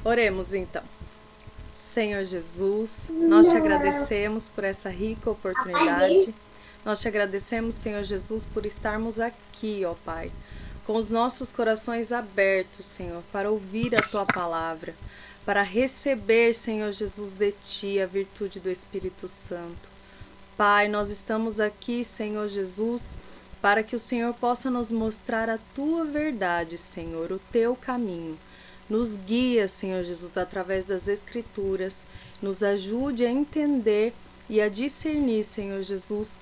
Oremos então. Senhor Jesus, nós te agradecemos por essa rica oportunidade. Nós te agradecemos, Senhor Jesus, por estarmos aqui, ó Pai, com os nossos corações abertos, Senhor, para ouvir a tua palavra, para receber, Senhor Jesus, de ti a virtude do Espírito Santo. Pai, nós estamos aqui, Senhor Jesus, para que o Senhor possa nos mostrar a tua verdade, Senhor, o teu caminho. Nos guia, Senhor Jesus, através das Escrituras, nos ajude a entender e a discernir, Senhor Jesus,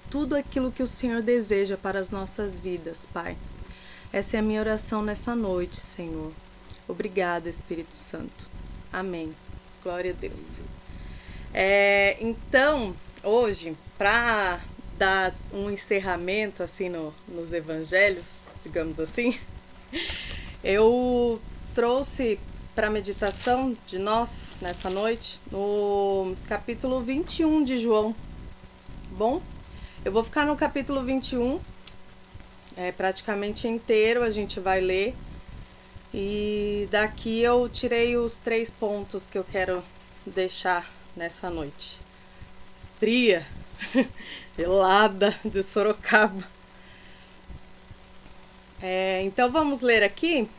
tudo aquilo que o Senhor deseja para as nossas vidas, Pai. Essa é a minha oração nessa noite, Senhor. Obrigada, Espírito Santo. Amém. Glória a Deus. Então, hoje, para dar um encerramento assim nos evangelhos, digamos assim, eu trouxe para a meditação de nós nessa noite no capítulo 21 de João. Bom, eu vou ficar no capítulo 21, praticamente inteiro, a gente vai ler. E daqui eu tirei os 3 pontos que eu quero deixar nessa noite. Fria, gelada de Sorocaba. Então vamos ler aqui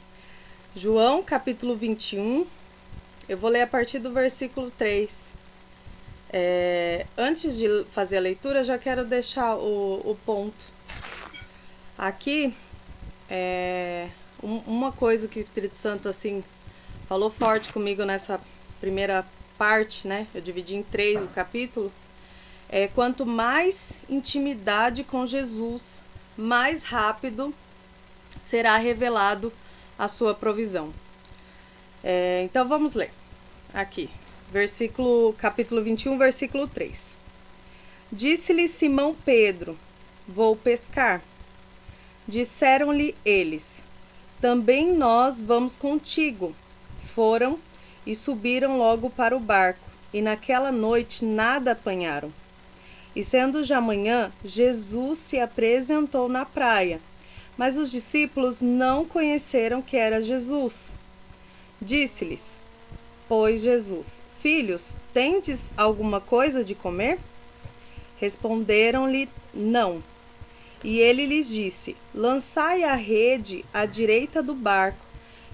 João capítulo 21. Eu vou ler a partir do versículo 3. Antes de fazer a leitura, já quero deixar o ponto. Aqui, uma coisa que o Espírito Santo assim falou forte comigo nessa primeira parte, né? Eu dividi em 3 o capítulo. Quanto mais intimidade com Jesus, mais rápido será revelado a sua provisão. Então vamos ler aqui, capítulo 21, versículo 3. Disse-lhe Simão Pedro: vou pescar. Disseram-lhe eles: também nós vamos contigo. Foram e subiram logo para o barco, e naquela noite nada apanharam. E sendo já manhã, Jesus se apresentou na praia, mas os discípulos não conheceram que era Jesus. Disse-lhes, pois Jesus: filhos, tendes alguma coisa de comer? Responderam-lhe, não. E ele lhes disse: lançai a rede à direita do barco,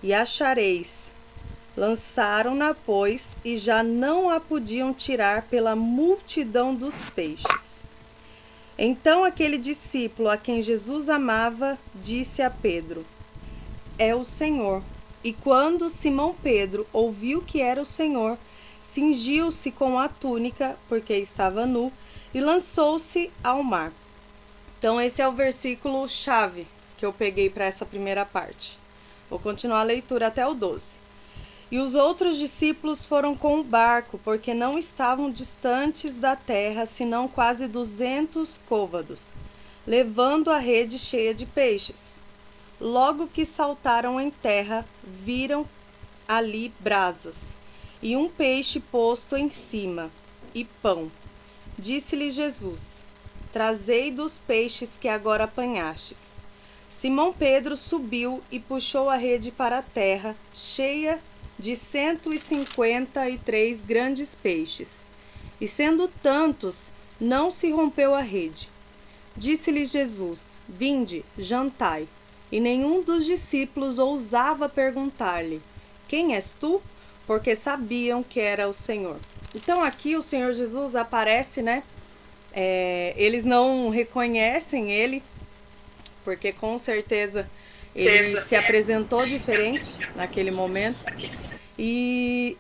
e achareis. Lançaram-na, pois, e já não a podiam tirar pela multidão dos peixes. Então aquele discípulo a quem Jesus amava disse a Pedro: é o Senhor. E quando Simão Pedro ouviu que era o Senhor, cingiu-se com a túnica, porque estava nu, e lançou-se ao mar. Então esse é o versículo chave que eu peguei para essa primeira parte. Vou continuar a leitura até o 12. E os outros discípulos foram com o barco, porque não estavam distantes da terra, senão quase 200 côvados, levando a rede cheia de peixes. Logo que saltaram em terra, viram ali brasas, e um peixe posto em cima, e pão. Disse-lhe Jesus: trazei dos peixes que agora apanhastes. Simão Pedro subiu e puxou a rede para a terra, cheia de 153 grandes peixes. E sendo tantos, não se rompeu a rede. Disse-lhe Jesus: vinde, jantai. E nenhum dos discípulos ousava perguntar-lhe: quem és tu? Porque sabiam que era o Senhor. Então aqui o Senhor Jesus aparece, né? Eles não reconhecem ele, porque com certeza ele se apresentou diferente naquele momento. E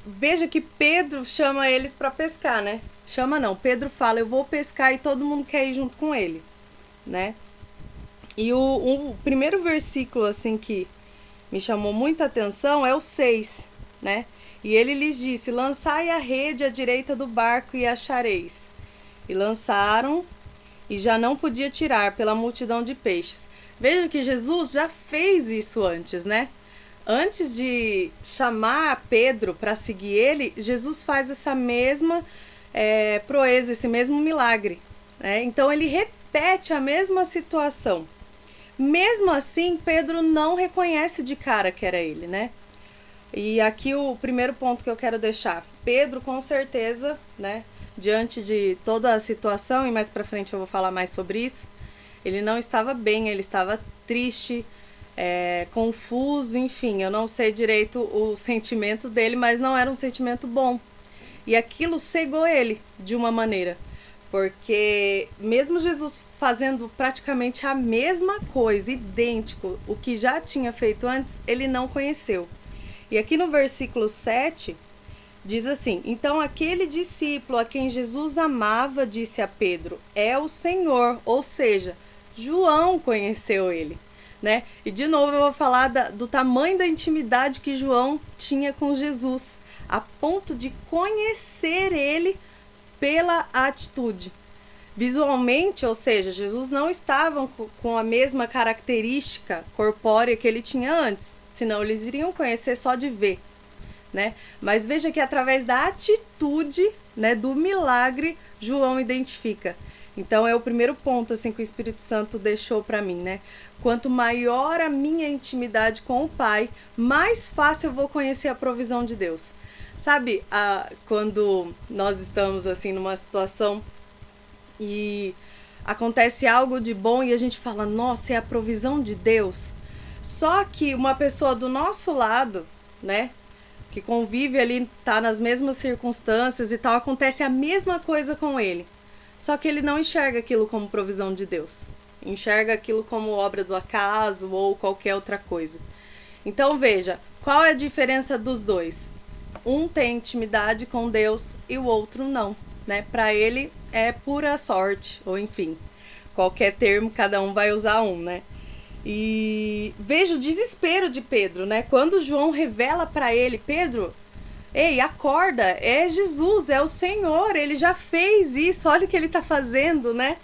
veja que Pedro chama eles para pescar, né? Chama não, Pedro fala: eu vou pescar, e todo mundo quer ir junto com ele, né? E o primeiro versículo assim que me chamou muita atenção é o 6, né? E ele lhes disse: lançai a rede à direita do barco e achareis. E lançaram, e já não podia tirar pela multidão de peixes. Veja que Jesus já fez isso antes, né? Antes de chamar Pedro para seguir ele, Jesus faz essa mesma proeza, esse mesmo milagre, né? Então ele repete a mesma situação. Mesmo assim, Pedro não reconhece de cara que era ele, né? E aqui o primeiro ponto que eu quero deixar. Pedro, com certeza, né, diante de toda a situação, e mais pra frente eu vou falar mais sobre isso, ele não estava bem, ele estava triste, confuso, enfim, eu não sei direito o sentimento dele, mas não era um sentimento bom. E aquilo cegou ele de uma maneira, porque mesmo Jesus fazendo praticamente a mesma coisa, idêntico, o que já tinha feito antes, ele não conheceu. E aqui no versículo 7, diz assim: então aquele discípulo a quem Jesus amava disse a Pedro, é o Senhor, ou seja, João conheceu ele, né? E de novo eu vou falar do tamanho da intimidade que João tinha com Jesus, a ponto de conhecer ele pela atitude. Visualmente, ou seja, Jesus não estava com a mesma característica corpórea que ele tinha antes, senão eles iriam conhecer só de ver, né? Mas veja que através da atitude, né, do milagre, João identifica. Então é o primeiro ponto assim que o Espírito Santo deixou para mim, né? Quanto maior a minha intimidade com o Pai, mais fácil eu vou conhecer a provisão de Deus. Sabe, quando nós estamos assim numa situação e acontece algo de bom e a gente fala, nossa, é a provisão de Deus. Só que uma pessoa do nosso lado, né, que convive ali, tá nas mesmas circunstâncias e tal, acontece a mesma coisa com ele. Só que ele não enxerga aquilo como provisão de Deus. Enxerga aquilo como obra do acaso ou qualquer outra coisa. Então veja, qual é a diferença dos dois? Um tem intimidade com Deus e o outro não, né? Para ele é pura sorte, ou enfim, qualquer termo, cada um vai usar um, né? E veja o desespero de Pedro, né? Quando João revela para ele, Pedro, ei, acorda, é Jesus, é o Senhor, ele já fez isso, olha o que ele está fazendo, né?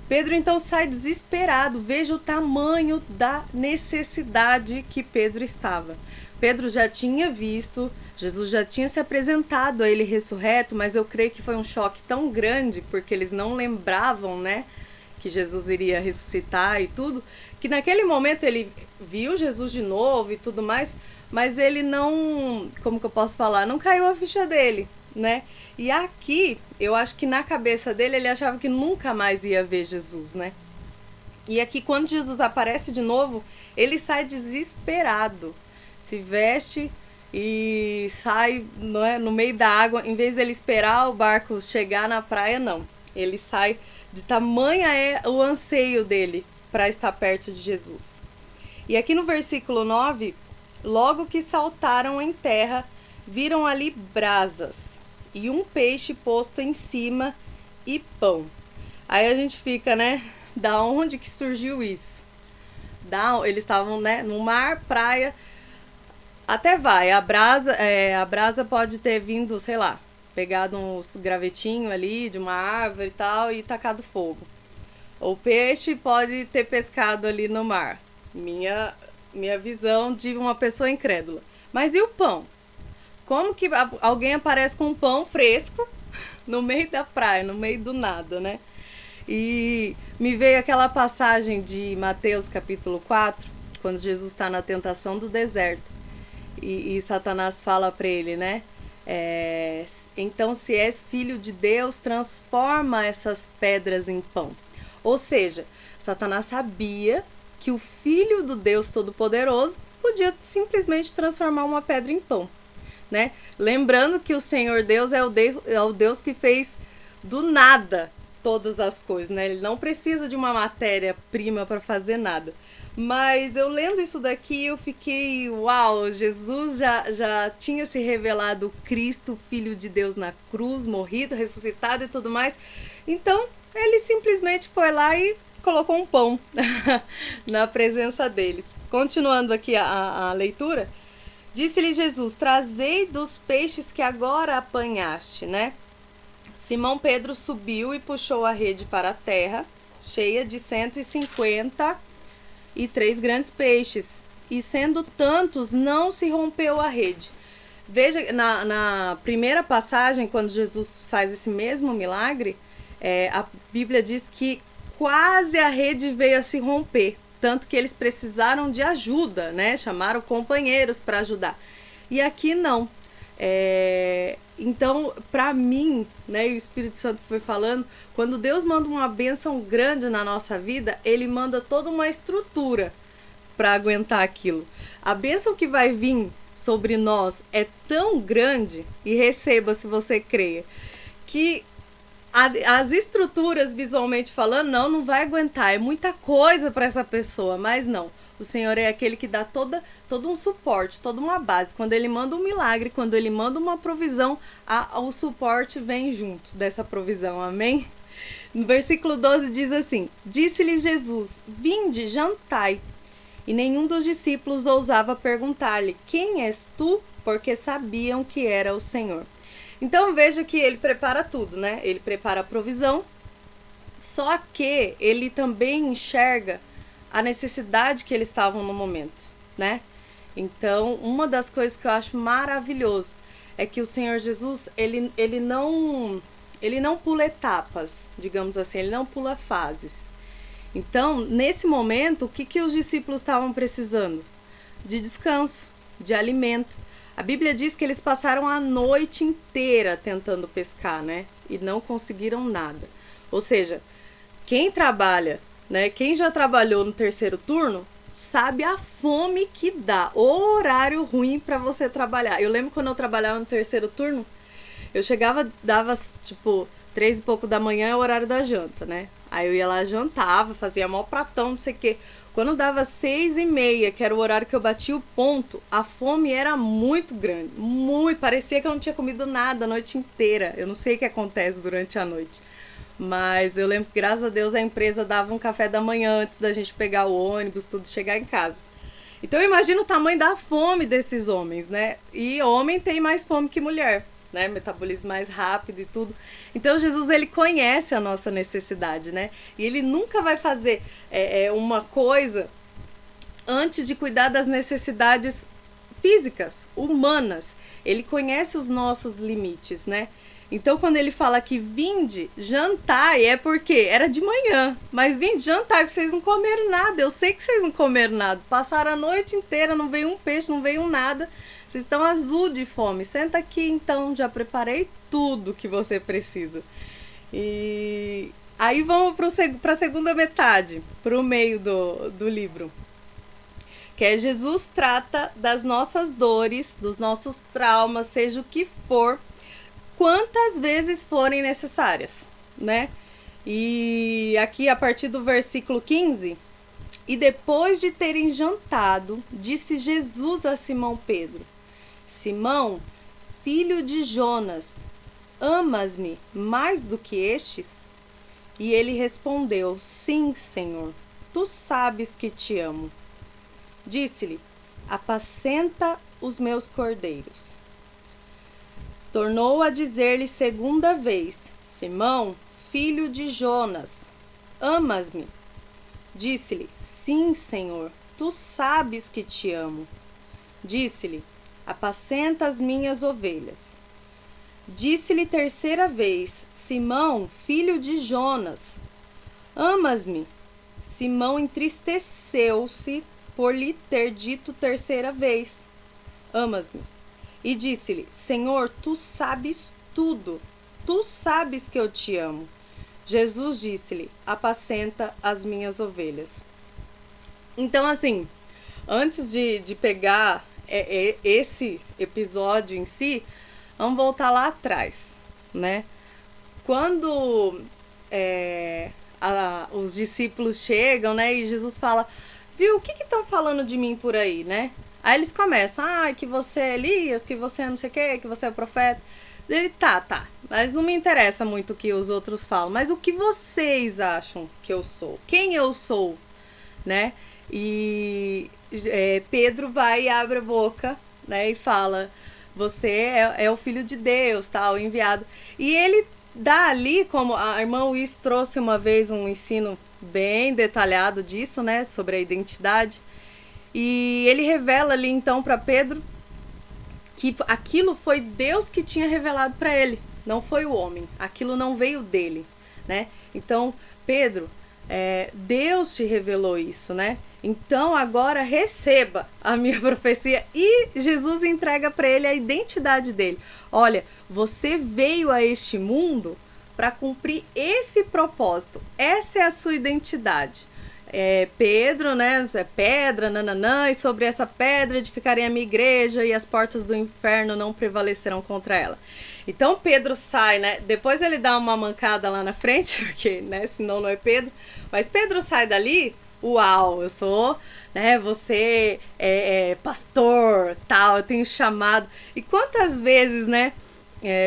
Pedro então sai desesperado, veja o tamanho da necessidade que Pedro estava. Pedro já tinha visto, Jesus já tinha se apresentado a ele ressurreto, mas eu creio que foi um choque tão grande, porque eles não lembravam, né, que Jesus iria ressuscitar e tudo, que naquele momento ele viu Jesus de novo e tudo mais, mas ele não, como que eu posso falar, não caiu a ficha dele, né? E aqui, eu acho que na cabeça dele, ele achava que nunca mais ia ver Jesus, né? E aqui, quando Jesus aparece de novo, ele sai desesperado, se veste e sai, não é, no meio da água. Em vez dele esperar o barco chegar na praia, não. Ele sai, de tamanha é o anseio dele para estar perto de Jesus. E aqui no versículo 9, logo que saltaram em terra, viram ali brasas e um peixe posto em cima e pão. Aí a gente fica, né? Da onde que surgiu isso? Eles estavam, né, no mar, praia. Até vai, a brasa pode ter vindo, sei lá, pegado uns gravetinhos ali de uma árvore e tal e tacado fogo. O peixe pode ter pescado ali no mar. Minha visão de uma pessoa incrédula. Mas e o pão? Como que alguém aparece com um pão fresco no meio da praia, no meio do nada, né? E me veio aquela passagem de Mateus capítulo 4, quando Jesus está na tentação do deserto. E Satanás fala para ele, né? Então, se és filho de Deus, transforma essas pedras em pão. Ou seja, Satanás sabia que o Filho do Deus Todo-Poderoso podia simplesmente transformar uma pedra em pão, né? Lembrando que o Senhor Deus é o Deus que fez do nada todas as coisas, né? Ele não precisa de uma matéria-prima para fazer nada. Mas eu lendo isso daqui, eu fiquei, uau, Jesus já tinha se revelado Cristo, Filho de Deus na cruz, morrido, ressuscitado e tudo mais. Então, ele simplesmente foi lá e colocou um pão na presença deles. Continuando aqui a leitura, disse-lhe Jesus, trazei dos peixes que agora apanhaste, né? Simão Pedro subiu e puxou a rede para a terra, cheia de 153 grandes peixes, e sendo tantos, não se rompeu a rede. Veja, na primeira passagem, quando Jesus faz esse mesmo milagre, a Bíblia diz que quase a rede veio a se romper, tanto que eles precisaram de ajuda, né? Chamaram companheiros para ajudar. E aqui não. Então, para mim, né, e o Espírito Santo foi falando, quando Deus manda uma bênção grande na nossa vida, ele manda toda uma estrutura para aguentar aquilo. A bênção que vai vir sobre nós é tão grande, e receba se você creia, que as estruturas, visualmente falando, não vai aguentar. É muita coisa para essa pessoa, mas não. O Senhor é aquele que dá todo um suporte, toda uma base. Quando ele manda um milagre, quando ele manda uma provisão, o suporte vem junto dessa provisão. Amém? No versículo 12 diz assim: Disse-lhe Jesus: Vinde, jantai. E nenhum dos discípulos ousava perguntar-lhe: Quem és tu? Porque sabiam que era o Senhor. Então veja que ele prepara tudo, né? Ele prepara a provisão, só que ele também enxerga a necessidade que eles estavam no momento, né? Então, uma das coisas que eu acho maravilhoso é que o Senhor Jesus, ele não pula etapas, digamos assim, ele não pula fases. Então, nesse momento, o que os discípulos estavam precisando? De descanso, de alimento. A Bíblia diz que eles passaram a noite inteira tentando pescar, né? E não conseguiram nada. Ou seja, quem trabalha, né? Quem já trabalhou no terceiro turno, sabe a fome que dá. O horário ruim para você trabalhar. Eu lembro quando eu trabalhava no terceiro turno, eu chegava, dava tipo 3 e pouco da manhã, é o horário da janta, né? Aí eu ia lá, jantava, fazia mó pratão, não sei o quê. Quando dava 6h30, que era o horário que eu batia o ponto, a fome era muito grande. Parecia que eu não tinha comido nada a noite inteira. Eu não sei o que acontece durante a noite. Mas eu lembro que, graças a Deus, a empresa dava um café da manhã antes da gente pegar o ônibus, tudo, chegar em casa. Então eu imagino o tamanho da fome desses homens, né? E homem tem mais fome que mulher, né? Metabolismo mais rápido e tudo. Então Jesus, ele conhece a nossa necessidade, né? E ele nunca vai fazer uma coisa antes de cuidar das necessidades físicas, humanas. Ele conhece os nossos limites, né? Então, quando ele fala que vinde, jantai, é porque era de manhã. Mas vinde, jantai, porque vocês não comeram nada. Eu sei que vocês não comeram nada. Passaram a noite inteira, não veio um peixe, não veio nada. Vocês estão azul de fome. Senta aqui, então, já preparei tudo que você precisa. E aí vamos para a segunda metade, para o meio do livro. Que é Jesus trata das nossas dores, dos nossos traumas, seja o que for, quantas vezes forem necessárias, né? E aqui a partir do versículo 15, e depois de terem jantado, disse Jesus a Simão Pedro: Simão, filho de Jonas, amas-me mais do que estes? E ele respondeu: Sim, Senhor, tu sabes que te amo. Disse-lhe: Apacenta os meus cordeiros. Tornou a dizer-lhe segunda vez: Simão, filho de Jonas, amas-me? Disse-lhe: Sim, Senhor, tu sabes que te amo. Disse-lhe: Apacenta as minhas ovelhas. Disse-lhe terceira vez: Simão, filho de Jonas, amas-me? Simão entristeceu-se por lhe ter dito terceira vez: Amas-me? E disse-lhe: Senhor, tu sabes tudo, tu sabes que eu te amo. Jesus disse-lhe: Apacenta as minhas ovelhas. Então, assim, antes de pegar esse episódio em si, vamos voltar lá atrás, né? Quando os discípulos chegam, né, e Jesus fala: viu, o que estão falando de mim por aí, né? Aí eles começam: que você é Elias, que você é não sei o que você é profeta. Ele, tá, mas não me interessa muito o que os outros falam, mas o que vocês acham que eu sou? Quem eu sou, né? E Pedro vai e abre a boca, né, e fala: você é o filho de Deus, tá, o enviado. E ele dá ali, como a irmã Luiz trouxe uma vez um ensino bem detalhado disso, né, sobre a identidade. E ele revela ali então para Pedro que aquilo foi Deus que tinha revelado para ele, não foi o homem, aquilo não veio dele, né? Então, Pedro, Deus te revelou isso, né? Então agora receba a minha profecia. E Jesus entrega para ele a identidade dele. Olha, você veio a este mundo para cumprir esse propósito. Essa é a sua identidade. Pedro, né? É pedra, nananã, e sobre essa pedra edificarei a minha igreja e as portas do inferno não prevalecerão contra ela. Então Pedro sai, né? Depois ele dá uma mancada lá na frente, porque, né? Senão não é Pedro. Mas Pedro sai dali, uau, eu sou, né? Você é pastor, tal, eu tenho chamado. E quantas vezes, né?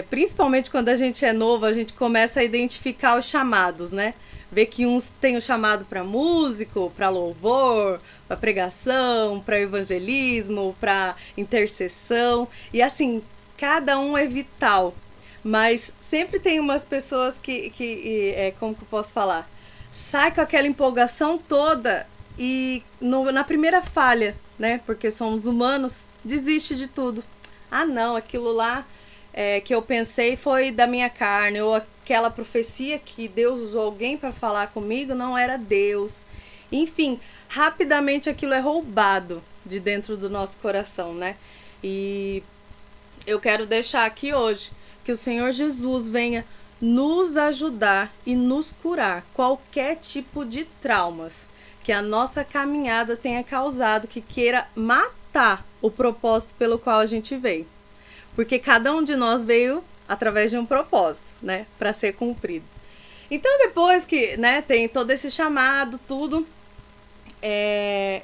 Principalmente quando a gente é novo, a gente começa a identificar os chamados, né? Ver que uns têm o chamado para músico, para louvor, para pregação, para evangelismo, para intercessão. E assim, cada um é vital. Mas sempre tem umas pessoas que como que eu posso falar? Sai com aquela empolgação toda e na primeira falha, né? Porque somos humanos, desiste de tudo. Ah, não, aquilo lá que eu pensei foi da minha carne, ou aquela profecia que Deus usou alguém para falar comigo não era Deus. Enfim, rapidamente aquilo é roubado de dentro do nosso coração, né? E eu quero deixar aqui hoje que o Senhor Jesus venha nos ajudar e nos curar qualquer tipo de traumas que a nossa caminhada tenha causado, que queira matar o propósito pelo qual a gente veio. Porque cada um de nós veio através de um propósito, né, para ser cumprido. Então depois que, né, tem todo esse chamado, tudo,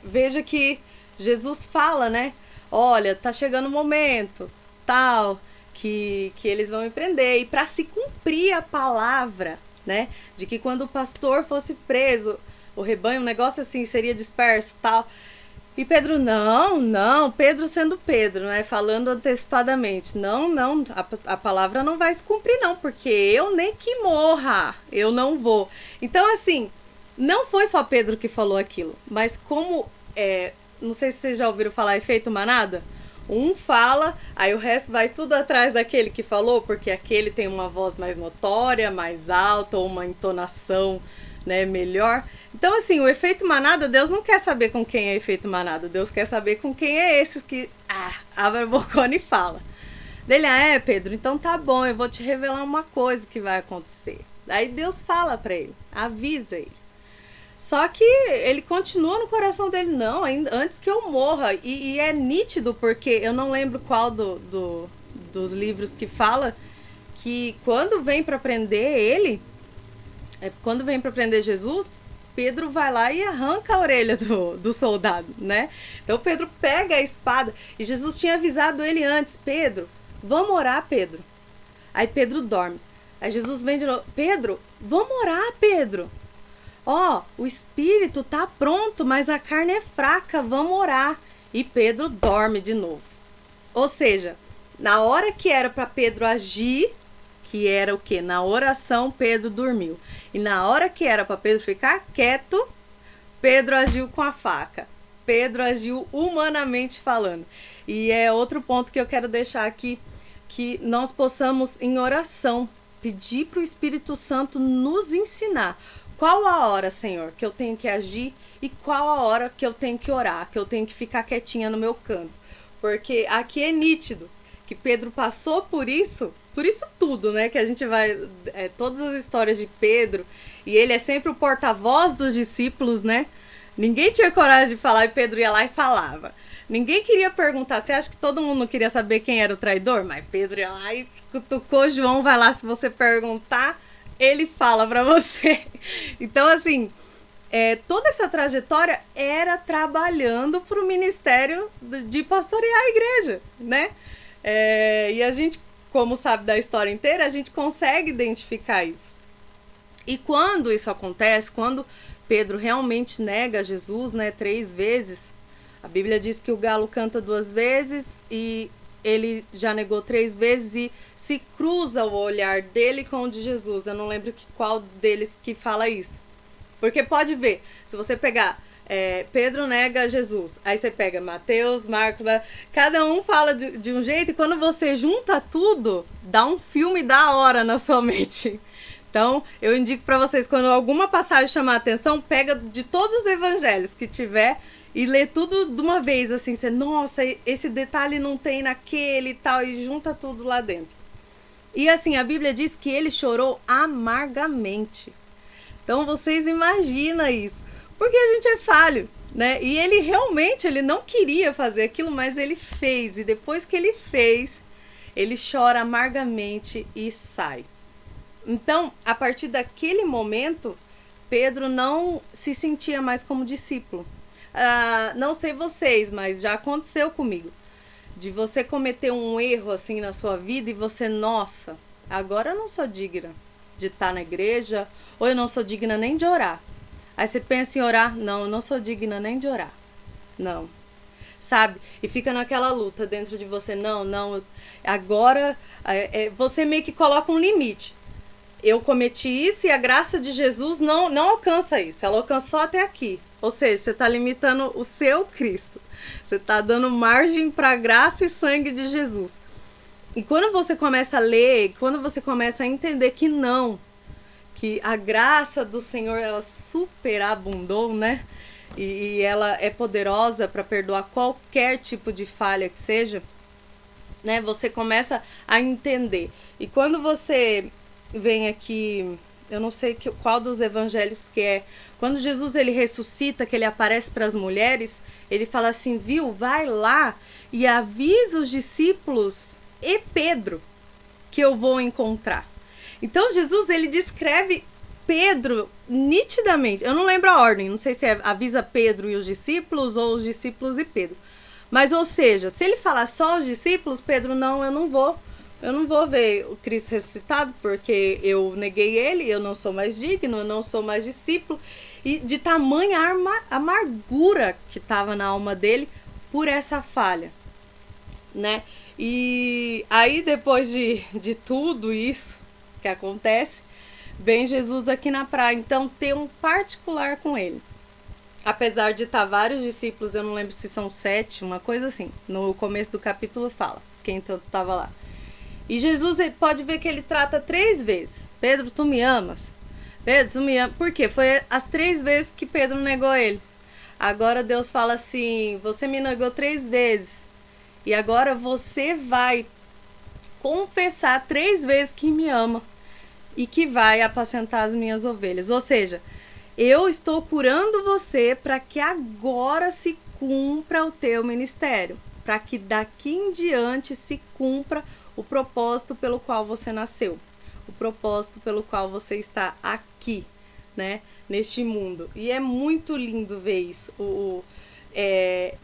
veja que Jesus fala, né, olha, tá chegando o momento, tal, que eles vão me prender, e para se cumprir a palavra, né, de que quando o pastor fosse preso, o rebanho, um negócio assim, seria disperso, tal. E Pedro, não, Pedro sendo Pedro, né, falando antecipadamente, não, a palavra não vai se cumprir não, porque eu nem que morra, eu não vou. Então assim, não foi só Pedro que falou aquilo, mas como, não sei se vocês já ouviram falar efeito manada, um fala, aí o resto vai tudo atrás daquele que falou, porque aquele tem uma voz mais notória, mais alta, ou uma entonação, né, melhor. Então, assim, o efeito manada, Deus não quer saber com quem é efeito manada. Deus quer saber com quem é esses que abre a bocona e fala. Dele, Pedro, então tá bom, eu vou te revelar uma coisa que vai acontecer. Aí Deus fala pra ele, avisa ele. Só que ele continua no coração dele, não, ainda antes que eu morra. E é nítido, porque eu não lembro qual dos livros que fala que quando vem pra prender ele, quando vem pra prender Jesus, Pedro vai lá e arranca a orelha do soldado, né? Então Pedro pega a espada e Jesus tinha avisado ele antes, Pedro, vamos orar, Pedro. Aí Pedro dorme. Aí Jesus vem de novo, Pedro, vamos orar, Pedro. O espírito tá pronto, mas a carne é fraca, vamos orar. E Pedro dorme de novo. Ou seja, na hora que era para Pedro agir, que era o quê? Na oração, Pedro dormiu. E na hora que era para Pedro ficar quieto, Pedro agiu com a faca. Pedro agiu humanamente falando. E é outro ponto que eu quero deixar aqui, que nós possamos, em oração, pedir para o Espírito Santo nos ensinar. Qual a hora, Senhor, que eu tenho que agir e qual a hora que eu tenho que orar, que eu tenho que ficar quietinha no meu canto. Porque aqui é nítido que Pedro passou por isso tudo, né, que a gente vai, todas as histórias de Pedro, e ele é sempre o porta-voz dos discípulos, né, ninguém tinha coragem de falar e Pedro ia lá e falava, ninguém queria perguntar, você acha que todo mundo queria saber quem era o traidor? Mas Pedro ia lá e cutucou, João vai lá, se você perguntar, ele fala pra você. Então assim, toda essa trajetória era trabalhando pro ministério de pastorear a igreja, né, e a gente, como sabe da história inteira, a gente consegue identificar isso. E quando isso acontece, quando Pedro realmente nega Jesus, né, 3 vezes, a Bíblia diz que o galo canta 2 vezes e ele já negou 3 vezes e se cruza o olhar dele com o de Jesus. Eu não lembro qual deles que fala isso. Porque pode ver, se você pegar Pedro nega Jesus, aí você pega Mateus, Marcos, cada um fala de um jeito, e quando você junta tudo, dá um filme da hora na sua mente. Então, eu indico para vocês, quando alguma passagem chamar a atenção, pega de todos os evangelhos que tiver e lê tudo de uma vez, assim, você, nossa, esse detalhe não tem naquele e tal, e junta tudo lá dentro. E assim, a Bíblia diz que ele chorou amargamente. Então, vocês imaginam isso. Porque a gente é falho, né? E ele realmente, ele não queria fazer aquilo, mas ele fez. E depois que ele fez, ele chora amargamente e sai. Então, a partir daquele momento, Pedro não se sentia mais como discípulo. Não sei vocês, mas já aconteceu comigo. De você cometer um erro assim na sua vida e você, nossa, agora eu não sou digna de estar na igreja, ou eu não sou digna nem de orar. Aí você pensa em orar, não, eu não sou digna nem de orar. Não. Sabe? E fica naquela luta dentro de você, não, agora você meio que coloca um limite. Eu cometi isso e a graça de Jesus não alcança isso, ela alcançou até aqui. Ou seja, você está limitando o seu Cristo. Você está dando margem para a graça e sangue de Jesus. E quando você começa a ler, quando você começa a entender que não, que a graça do Senhor, ela superabundou, né? E ela é poderosa para perdoar qualquer tipo de falha que seja, né? Você começa a entender. E quando você vem aqui, eu não sei qual dos evangelhos que é, quando Jesus ele ressuscita, que ele aparece para as mulheres, ele fala assim, viu, vai lá e avisa os discípulos e Pedro que eu vou encontrar. Então Jesus ele descreve Pedro nitidamente, eu não lembro a ordem, não sei se avisa Pedro e os discípulos ou os discípulos e Pedro, mas ou seja, se ele falar só os discípulos, Pedro, não, eu não vou ver o Cristo ressuscitado porque eu neguei ele, eu não sou mais digno, eu não sou mais discípulo. E de tamanha amargura que estava na alma dele por essa falha, né? E aí depois de tudo isso que acontece, vem Jesus aqui na praia. Então tem um particular com ele. Apesar de estar vários discípulos, eu não lembro se são 7, uma coisa assim. No começo do capítulo fala, quem estava lá. E Jesus pode ver que ele trata 3 vezes. Pedro, tu me amas? Pedro, tu me amas? Por quê? Foi as 3 vezes que Pedro negou ele. Agora Deus fala assim, você me negou 3 vezes. E agora você vai confessar 3 vezes que me ama. E que vai apacentar as minhas ovelhas. Ou seja, eu estou curando você para que agora se cumpra o teu ministério. Para que daqui em diante se cumpra o propósito pelo qual você nasceu, o propósito pelo qual você está aqui, né, neste mundo. E é muito lindo ver isso.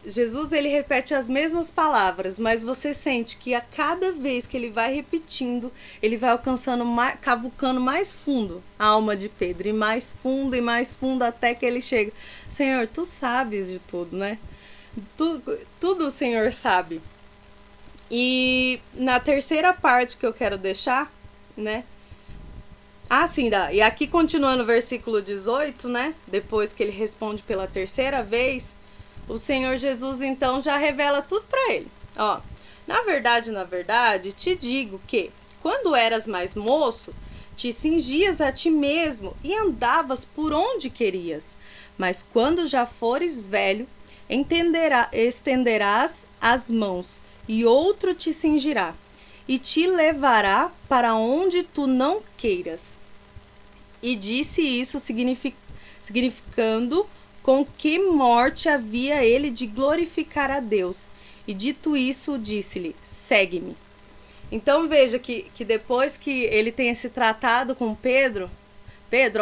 Jesus ele repete as mesmas palavras, mas você sente que a cada vez que ele vai repetindo, ele vai alcançando, cavucando mais fundo a alma de Pedro, e mais fundo, até que ele chega. Senhor, tu sabes de tudo, né? Tudo o Senhor sabe. E na terceira parte que eu quero deixar, né? Sim, dá. E aqui continuando o versículo 18, né? Depois que ele responde pela terceira vez, o Senhor Jesus então já revela tudo para ele. Ó, na verdade, te digo que quando eras mais moço, te cingias a ti mesmo e andavas por onde querias. Mas quando já fores velho, estenderás as mãos e outro te cingirá e te levará para onde tu não queiras. E disse isso significando com que morte havia ele de glorificar a Deus. E dito isso, disse-lhe, segue-me. Então veja que depois que ele tem esse tratado com Pedro,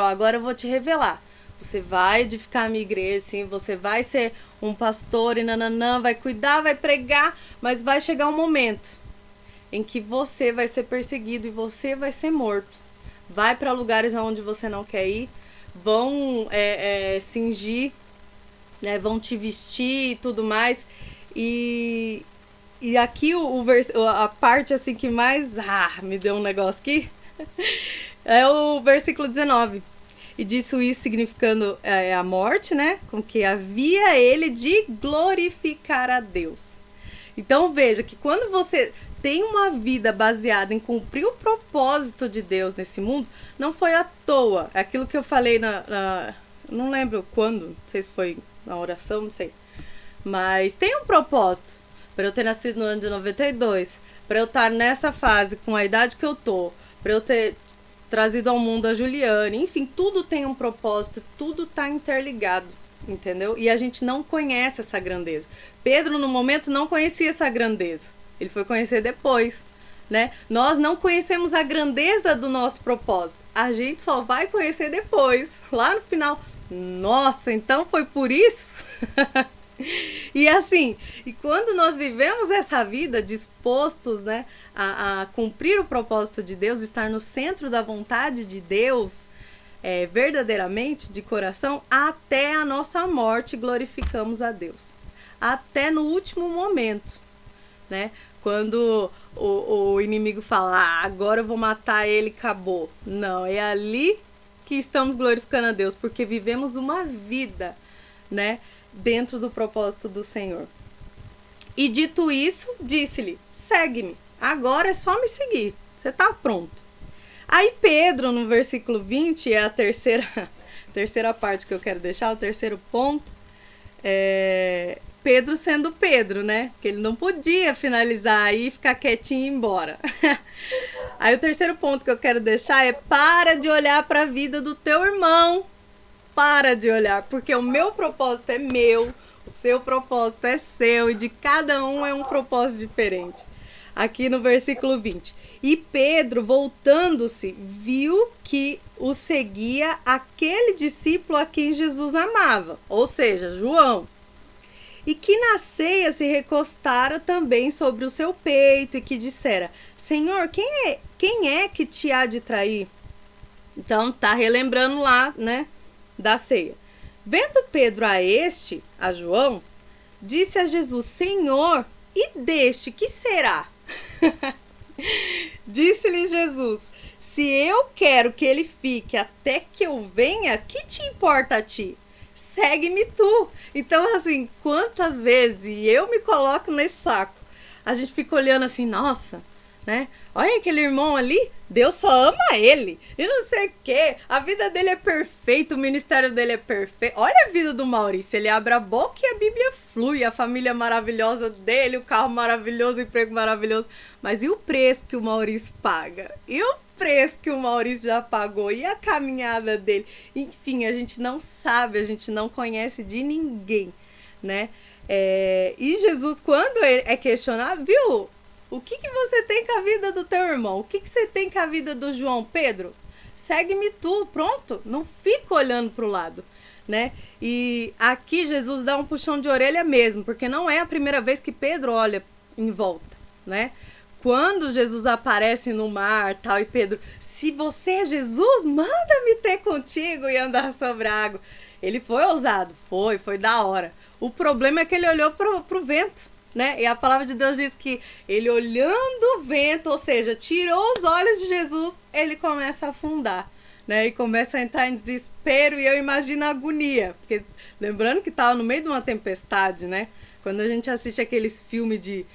agora eu vou te revelar. Você vai edificar a minha igreja, sim, você vai ser um pastor e nananã, vai cuidar, vai pregar, mas vai chegar um momento em que você vai ser perseguido e você vai ser morto. Vai para lugares onde você não quer ir, vão cingir, né, vão te vestir e tudo mais. E aqui a parte assim que mais me deu um negócio aqui é o versículo 19. E disse isso significando a morte, né? Com que havia ele de glorificar a Deus. Então veja que quando você tem uma vida baseada em cumprir o propósito de Deus nesse mundo, não foi à toa. É aquilo que eu falei não lembro quando, não sei se foi na oração, não sei. Mas tem um propósito. Para eu ter nascido no ano de 92, para eu estar nessa fase com a idade que eu tô, para eu ter trazido ao mundo a Juliane, enfim, tudo tem um propósito, tudo tá interligado, entendeu? E a gente não conhece essa grandeza. Pedro, no momento, não conhecia essa grandeza. Ele foi conhecer depois, né? Nós não conhecemos a grandeza do nosso propósito. A gente só vai conhecer depois, lá no final. Nossa, então foi por isso? E assim, e quando nós vivemos essa vida dispostos, né, a cumprir o propósito de Deus, estar no centro da vontade de Deus, verdadeiramente, de coração, até a nossa morte glorificamos a Deus. Até no último momento, né? Quando o inimigo fala, agora eu vou matar ele, acabou. Não, é ali que estamos glorificando a Deus, porque vivemos uma vida, né, dentro do propósito do Senhor. E dito isso, disse-lhe, segue-me, agora é só me seguir, você está pronto. Aí Pedro, no versículo 20, é a terceira parte que eu quero deixar, o terceiro ponto, Pedro sendo Pedro, né? Porque ele não podia finalizar aí e ficar quietinho e ir embora. Aí o terceiro ponto que eu quero deixar é para de olhar para a vida do teu irmão. Para de olhar, porque o meu propósito é meu, o seu propósito é seu e de cada um é um propósito diferente. Aqui no versículo 20. E Pedro, voltando-se, viu que o seguia aquele discípulo a quem Jesus amava, ou seja, João. E que na ceia se recostara também sobre o seu peito e que dissera, Senhor, quem é que te há de trair? Então tá relembrando lá, né, da ceia. Vendo Pedro a João, disse a Jesus, Senhor, e deste que será? Disse-lhe Jesus, se eu quero que ele fique até que eu venha, que te importa a ti? Segue-me tu. Então, assim, quantas vezes, e eu me coloco nesse saco, a gente fica olhando assim, nossa, né? Olha aquele irmão ali, Deus só ama ele, e não sei o que, a vida dele é perfeita, o ministério dele é perfeito. Olha a vida do Maurício, ele abre a boca e a Bíblia flui, a família maravilhosa dele, o carro maravilhoso, o emprego maravilhoso. Mas e o preço que o Maurício paga? E o preço que o Maurício já pagou? E a caminhada dele? Enfim, a gente não sabe, a gente não conhece de ninguém, né? E Jesus, quando ele é questionado, viu? O que você tem com a vida do teu irmão? O que você tem com a vida do João Pedro? Segue-me tu, pronto. Não fica olhando para o lado, né? E aqui Jesus dá um puxão de orelha mesmo, porque não é a primeira vez que Pedro olha em volta, né? Quando Jesus aparece no mar, tal, e Pedro, se você é Jesus, manda-me ter contigo e andar sobre a água. Ele foi ousado, foi da hora. O problema é que ele olhou pro vento, né? E a palavra de Deus diz que ele olhando o vento, ou seja, tirou os olhos de Jesus, ele começa a afundar, né? E começa a entrar em desespero e eu imagino a agonia, porque lembrando que estava no meio de uma tempestade, né? Quando a gente assiste aqueles filmes de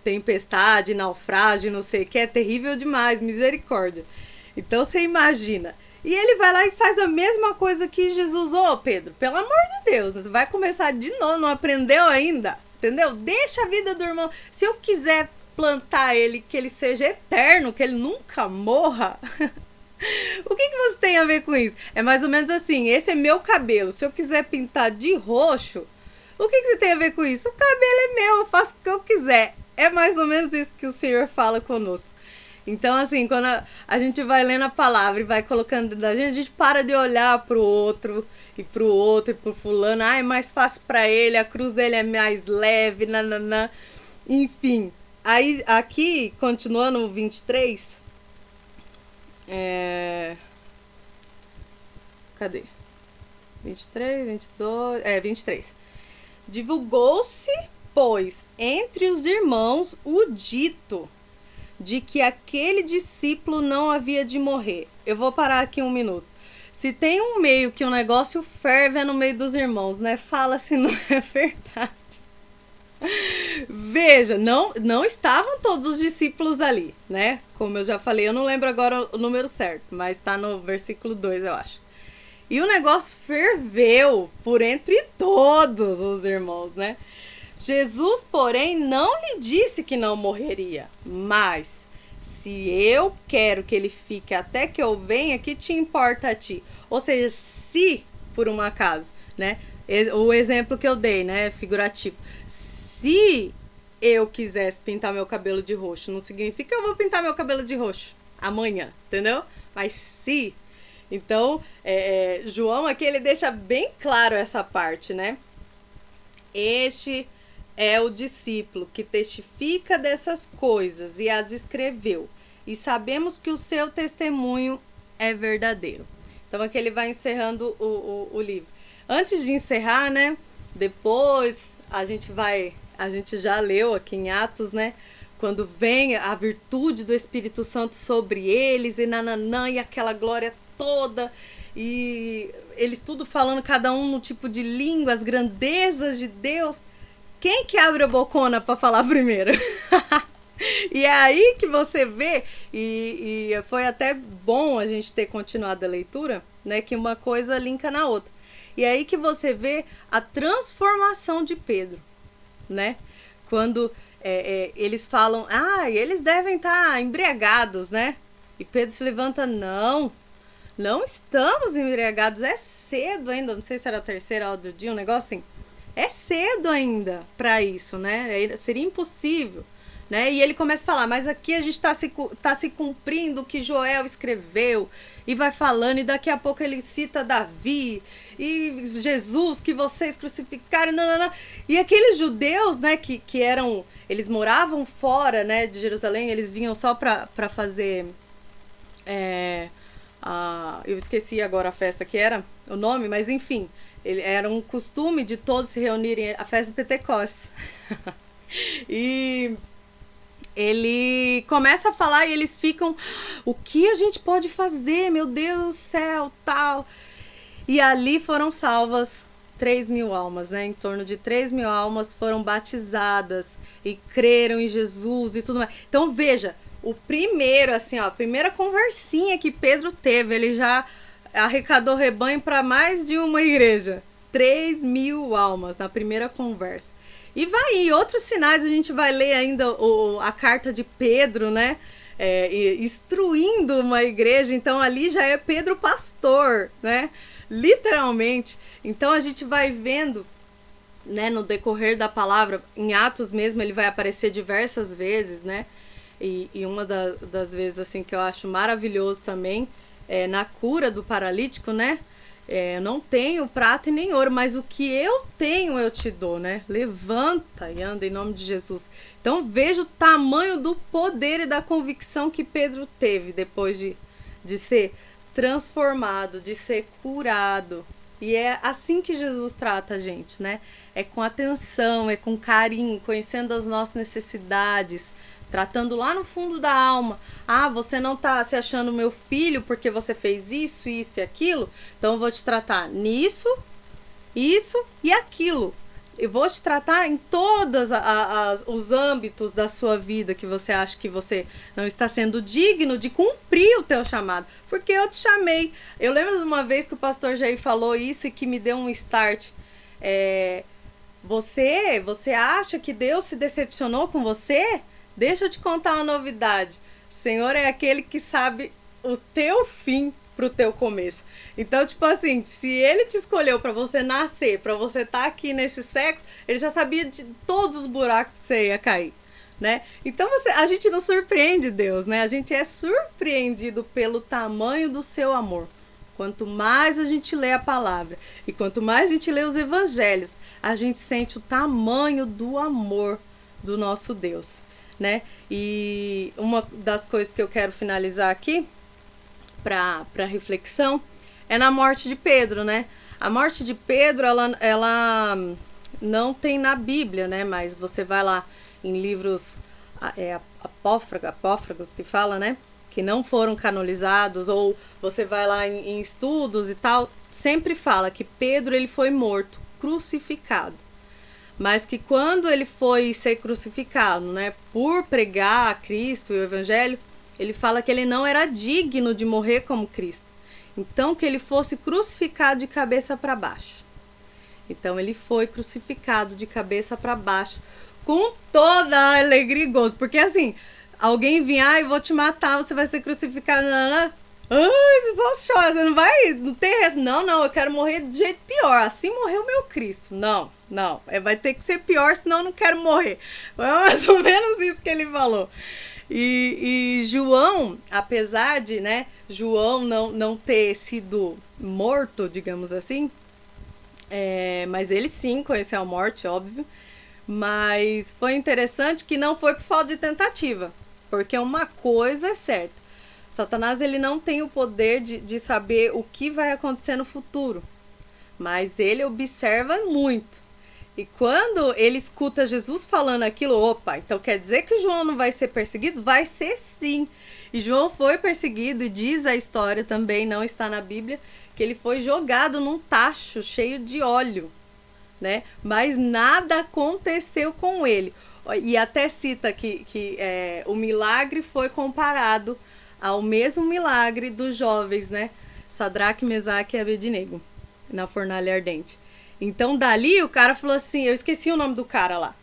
tempestade, naufrágio, não sei o que, é terrível demais, misericórdia. Então você imagina. E ele vai lá e faz a mesma coisa que Jesus. Ô Pedro, pelo amor de Deus, você vai começar de novo, não aprendeu ainda? Entendeu? Deixa a vida do irmão. Se eu quiser plantar ele, que ele seja eterno, que ele nunca morra. O que você tem a ver com isso? É mais ou menos assim, esse é meu cabelo. Se eu quiser pintar de roxo, o que você tem a ver com isso? O cabelo é meu, eu faço o que eu quiser. É mais ou menos isso que o Senhor fala conosco. Então, assim, quando a gente vai lendo a palavra e vai colocando dentro da gente, a gente para de olhar pro outro e pro fulano. Ah, é mais fácil para ele, a cruz dele é mais leve, nananã. Enfim, aí aqui, continuando o 23, cadê? 23, 22, 23. Divulgou-se, pois, entre os irmãos o dito de que aquele discípulo não havia de morrer. Eu vou parar aqui um minuto. Se tem um meio que o negócio ferve é no meio dos irmãos, né? Fala se não é verdade. veja, não estavam todos os discípulos ali, né? Como eu já falei, eu não lembro agora o número certo, mas está no versículo 2, eu acho. E o negócio ferveu por entre todos os irmãos, né? Jesus, porém, não lhe disse que não morreria, mas se eu quero que ele fique até que eu venha, que te importa a ti? Ou seja, se por um acaso, né? O exemplo que eu dei, né? Figurativo. Se eu quisesse pintar meu cabelo de roxo, não significa que eu vou pintar meu cabelo de roxo amanhã, entendeu? Mas se... Então, João aqui, ele deixa bem claro essa parte, né? Este é o discípulo que testifica dessas coisas e as escreveu. E sabemos que o seu testemunho é verdadeiro. Então, aqui ele vai encerrando o livro. Antes de encerrar, né? Depois a gente já leu aqui em Atos, né? Quando vem a virtude do Espírito Santo sobre eles e nananã, e aquela glória toda, e eles tudo falando, cada um no tipo de língua, as grandezas de Deus. Quem que abre a bocona para falar primeiro? E é aí que você vê, e foi até bom a gente ter continuado a leitura, né? Que uma coisa linka na outra. E é aí que você vê a transformação de Pedro, né? Quando eles falam, eles devem estar embriagados, né? E Pedro se levanta, não estamos embriagados, é cedo ainda, não sei se era a terceira hora do dia, um negócio assim, é cedo ainda para isso, né? Seria impossível, né? E ele começa a falar, mas aqui a gente tá se cumprindo o que Joel escreveu, e vai falando, e daqui a pouco ele cita Davi, e Jesus que vocês crucificaram, e aqueles judeus, né, que eram, eles moravam fora, né, de Jerusalém, eles vinham só para fazer... eu esqueci agora a festa que era, o nome, mas enfim, era um costume de todos se reunirem, a festa de Pentecostes. E ele começa a falar e eles ficam, o que a gente pode fazer, meu Deus do céu, tal. E ali foram salvas 3.000 almas, né? Em torno de 3.000 almas foram batizadas e creram em Jesus e tudo mais. Então veja, o primeiro, assim, ó, a primeira conversinha que Pedro teve, ele já arrecadou rebanho para mais de uma igreja. 3.000 almas na primeira conversa. E vai, outros sinais, a gente vai ler ainda a carta de Pedro, né? Instruindo uma igreja, então ali já é Pedro pastor, né? Literalmente. Então a gente vai vendo, né, no decorrer da palavra, em Atos mesmo, ele vai aparecer diversas vezes, né? E uma das vezes assim que eu acho maravilhoso também é na cura do paralítico, né? Eu não tenho prata e nem ouro, mas o que eu tenho eu te dou, né? Levanta e anda em nome de Jesus. Então veja o tamanho do poder e da convicção que Pedro teve depois de ser transformado, de ser curado. E é assim que Jesus trata a gente, né? É com atenção, é com carinho, conhecendo as nossas necessidades, tratando lá no fundo da alma. Você não tá se achando meu filho porque você fez isso, isso e aquilo? Então eu vou te tratar nisso, isso e aquilo. Eu vou te tratar em todos os âmbitos da sua vida que você acha que você não está sendo digno de cumprir o teu chamado. Porque eu te chamei. Eu lembro de uma vez que o pastor Jair falou isso e que me deu um start. Você acha que Deus se decepcionou com você? Deixa eu te contar uma novidade. O Senhor é aquele que sabe o teu fim pro teu começo. Então, tipo assim, se ele te escolheu para você nascer, para você estar aqui nesse século, ele já sabia de todos os buracos que você ia cair, né? Então, a gente não surpreende Deus, né? A gente é surpreendido pelo tamanho do seu amor. Quanto mais a gente lê a palavra e quanto mais a gente lê os evangelhos, a gente sente o tamanho do amor do nosso Deus, né? E uma das coisas que eu quero finalizar aqui para reflexão é na morte de Pedro, né? A morte de Pedro, ela não tem na Bíblia, né? Mas você vai lá em livros apófragos que fala, né? Que não foram canonizados, ou você vai lá em estudos e tal, sempre fala que Pedro ele foi morto, crucificado. mas que quando ele foi ser crucificado, né, por pregar a Cristo e o Evangelho, ele fala que ele não era digno de morrer como Cristo. Então, que ele fosse crucificado de cabeça para baixo. Então, ele foi crucificado de cabeça para baixo, com toda a alegria e gozo. Porque assim, alguém vinha, eu vou te matar, você vai ser crucificado. Ai, você só chora, você não vai, não tem resto. Não, eu quero morrer de jeito pior. Assim morreu o meu Cristo. Não, vai ter que ser pior, senão eu não quero morrer. Foi mais ou menos isso que ele falou. E João, apesar de, né, João não ter sido morto, digamos assim, mas ele sim conheceu a morte, óbvio. Mas foi interessante que não foi por falta de tentativa, porque uma coisa é certa: Satanás ele não tem o poder de saber o que vai acontecer no futuro, mas ele observa muito. E quando ele escuta Jesus falando aquilo, opa, então quer dizer que João não vai ser perseguido? Vai ser sim. E João foi perseguido, e diz a história também, não está na Bíblia, que ele foi jogado num tacho cheio de óleo, né? Mas nada aconteceu com ele. E até cita que o milagre foi comparado ao mesmo milagre dos jovens, né? Sadraque, Mesaque e Abednego, na fornalha ardente. Então, dali, o cara falou assim, eu esqueci o nome do cara lá.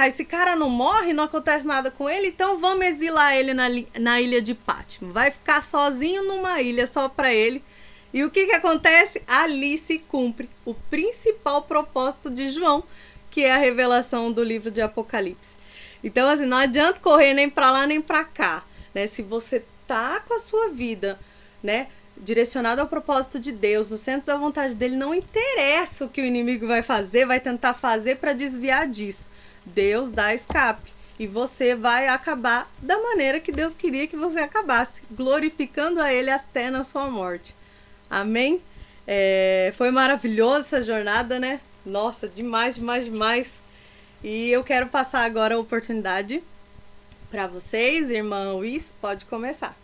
Esse cara não morre, não acontece nada com ele, então vamos exilar ele na ilha de Pátimo. Vai ficar sozinho numa ilha só pra ele. E o que acontece? Ali se cumpre o principal propósito de João, que é a revelação do livro de Apocalipse. Então, assim, não adianta correr nem pra lá nem pra cá, né? Se você tá com a sua vida, né, direcionado ao propósito de Deus, no centro da vontade dele, não interessa o que o inimigo vai fazer, vai tentar fazer para desviar disso. Deus dá escape e você vai acabar da maneira que Deus queria que você acabasse, glorificando a ele até na sua morte. Amém? Foi maravilhosa essa jornada, né? Nossa, demais. E eu quero passar agora a oportunidade para vocês. Irmã Luiz, pode começar.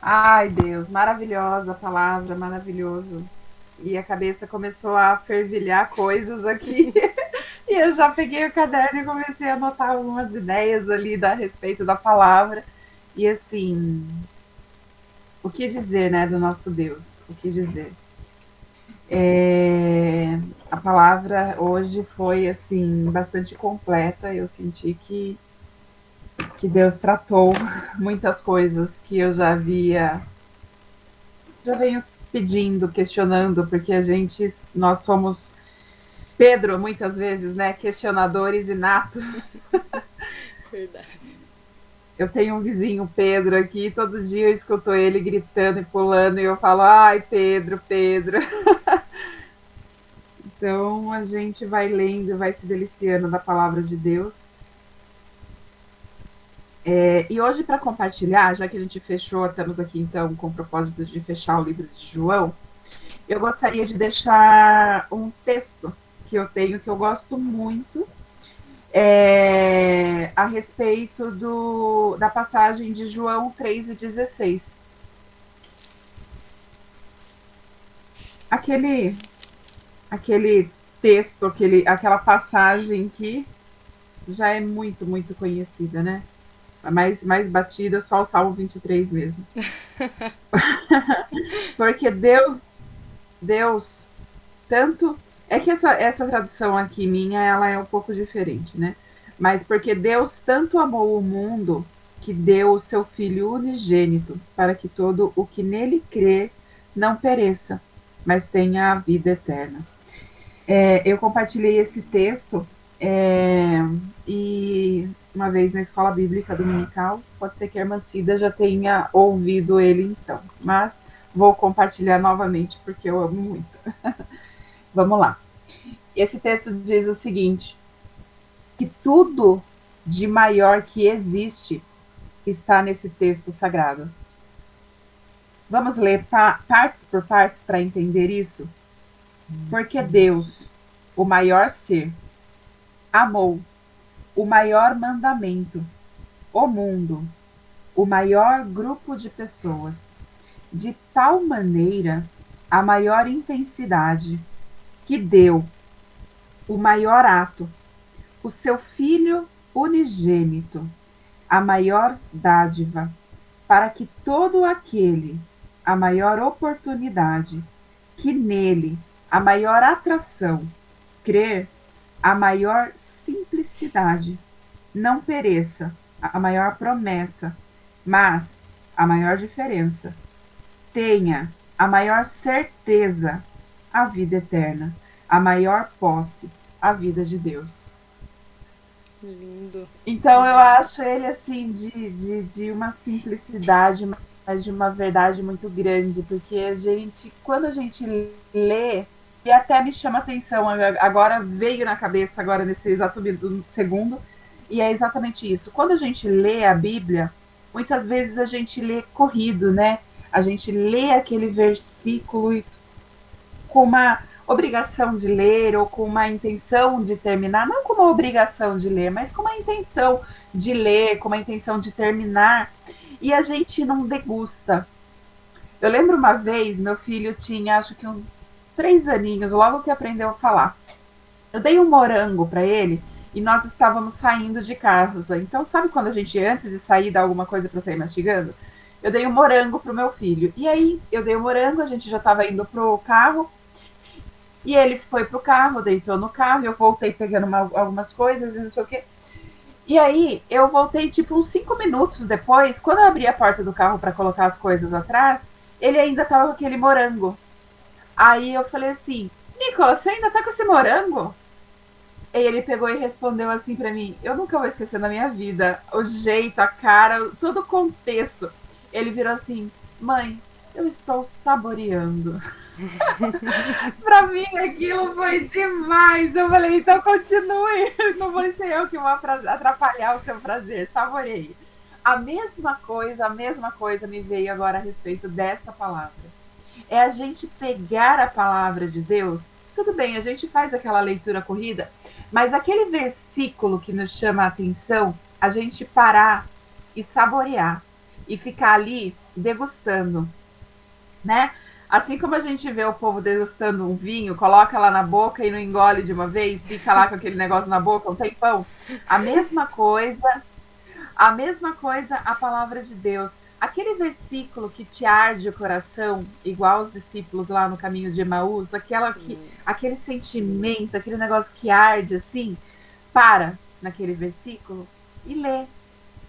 Ai, Deus, maravilhosa a palavra, maravilhoso. E a cabeça começou a fervilhar coisas aqui. E eu já peguei o caderno e comecei a anotar algumas ideias ali a respeito da palavra. E assim, o que dizer, né, do nosso Deus? O que dizer? A palavra hoje foi assim bastante completa. Eu senti que Deus tratou muitas coisas que eu já venho pedindo, questionando, porque nós somos Pedro, muitas vezes, né, questionadores inatos. Verdade. Eu tenho um vizinho Pedro aqui, todo dia eu escuto ele gritando e pulando e eu falo, ai, Pedro. Então a gente vai lendo, vai se deliciando da palavra de Deus. E hoje, para compartilhar, já que a gente estamos aqui então com o propósito de fechar o livro de João, eu gostaria de deixar um texto que eu tenho, que eu gosto muito, a respeito da passagem de João 3:16. Aquele texto, aquela passagem que já é muito, muito conhecida, né? A mais batida, só o Salmo 23 mesmo. Porque Deus, tanto... É que essa tradução aqui minha, ela é um pouco diferente, né? Mas porque Deus tanto amou o mundo que deu o seu Filho unigênito para que todo o que nele crê não pereça, mas tenha a vida eterna. Eu compartilhei esse texto e uma vez na escola bíblica dominical, pode ser que a irmã Cida já tenha ouvido ele então, mas vou compartilhar novamente porque eu amo muito. Vamos lá. Esse texto diz o seguinte: que tudo de maior que existe está nesse texto sagrado. Vamos ler partes por partes para entender isso? Porque Deus, o maior ser, amou o maior mandamento, o mundo, o maior grupo de pessoas, de tal maneira a maior intensidade que deu o maior ato, o seu Filho unigênito, a maior dádiva, para que todo aquele, a maior oportunidade, que nele, a maior atração, crer, a maior simplicidade, não pereça, a maior promessa, mas a maior diferença, tenha a maior certeza, a vida eterna, a maior posse, a vida de Deus. Lindo. Então eu acho ele assim de uma simplicidade, mas de uma verdade muito grande, porque a gente, quando a gente lê, e até me chama atenção, agora veio na cabeça, agora nesse exato segundo, e é exatamente isso. Quando a gente lê a Bíblia, muitas vezes a gente lê corrido, né? A gente lê aquele versículo e com uma obrigação de ler ou com uma intenção de terminar, não com uma obrigação de ler, mas com uma intenção de ler, com uma intenção de terminar, e a gente não degusta. Eu lembro uma vez, meu filho tinha acho que uns 3 aninhos, logo que aprendeu a falar. Eu dei um morango para ele e nós estávamos saindo de casa. Então, sabe quando a gente, antes de sair, dá alguma coisa para sair mastigando? Eu dei um morango pro meu filho. E aí, eu dei o morango, a gente já estava indo pro carro. E ele foi pro carro, deitou no carro, eu voltei pegando algumas coisas e não sei o quê. E aí, eu voltei tipo uns 5 minutos depois, quando eu abri a porta do carro para colocar as coisas atrás, ele ainda tava com aquele morango. Aí eu falei assim, Nicolas, você ainda tá com esse morango? E ele pegou e respondeu assim para mim, eu nunca vou esquecer na minha vida, o jeito, a cara, todo o contexto. Ele virou assim, mãe, eu estou saboreando. Pra mim aquilo foi demais. Eu falei, então continue. Não vou ser eu que vou atrapalhar o seu prazer. Saboreie. A mesma coisa me veio agora a respeito dessa palavra. É a gente pegar a palavra de Deus. Tudo bem, a gente faz aquela leitura corrida, mas aquele versículo que nos chama a atenção, a gente parar e saborear e ficar ali degustando, né? Assim como a gente vê o povo degustando um vinho, coloca lá na boca e não engole de uma vez, fica lá com aquele negócio na boca um tempão. A mesma coisa, a mesma coisa a palavra de Deus. Aquele versículo que te arde o coração, igual os discípulos lá no caminho de Emaús, aquele sentimento, aquele negócio que arde assim, para naquele versículo e lê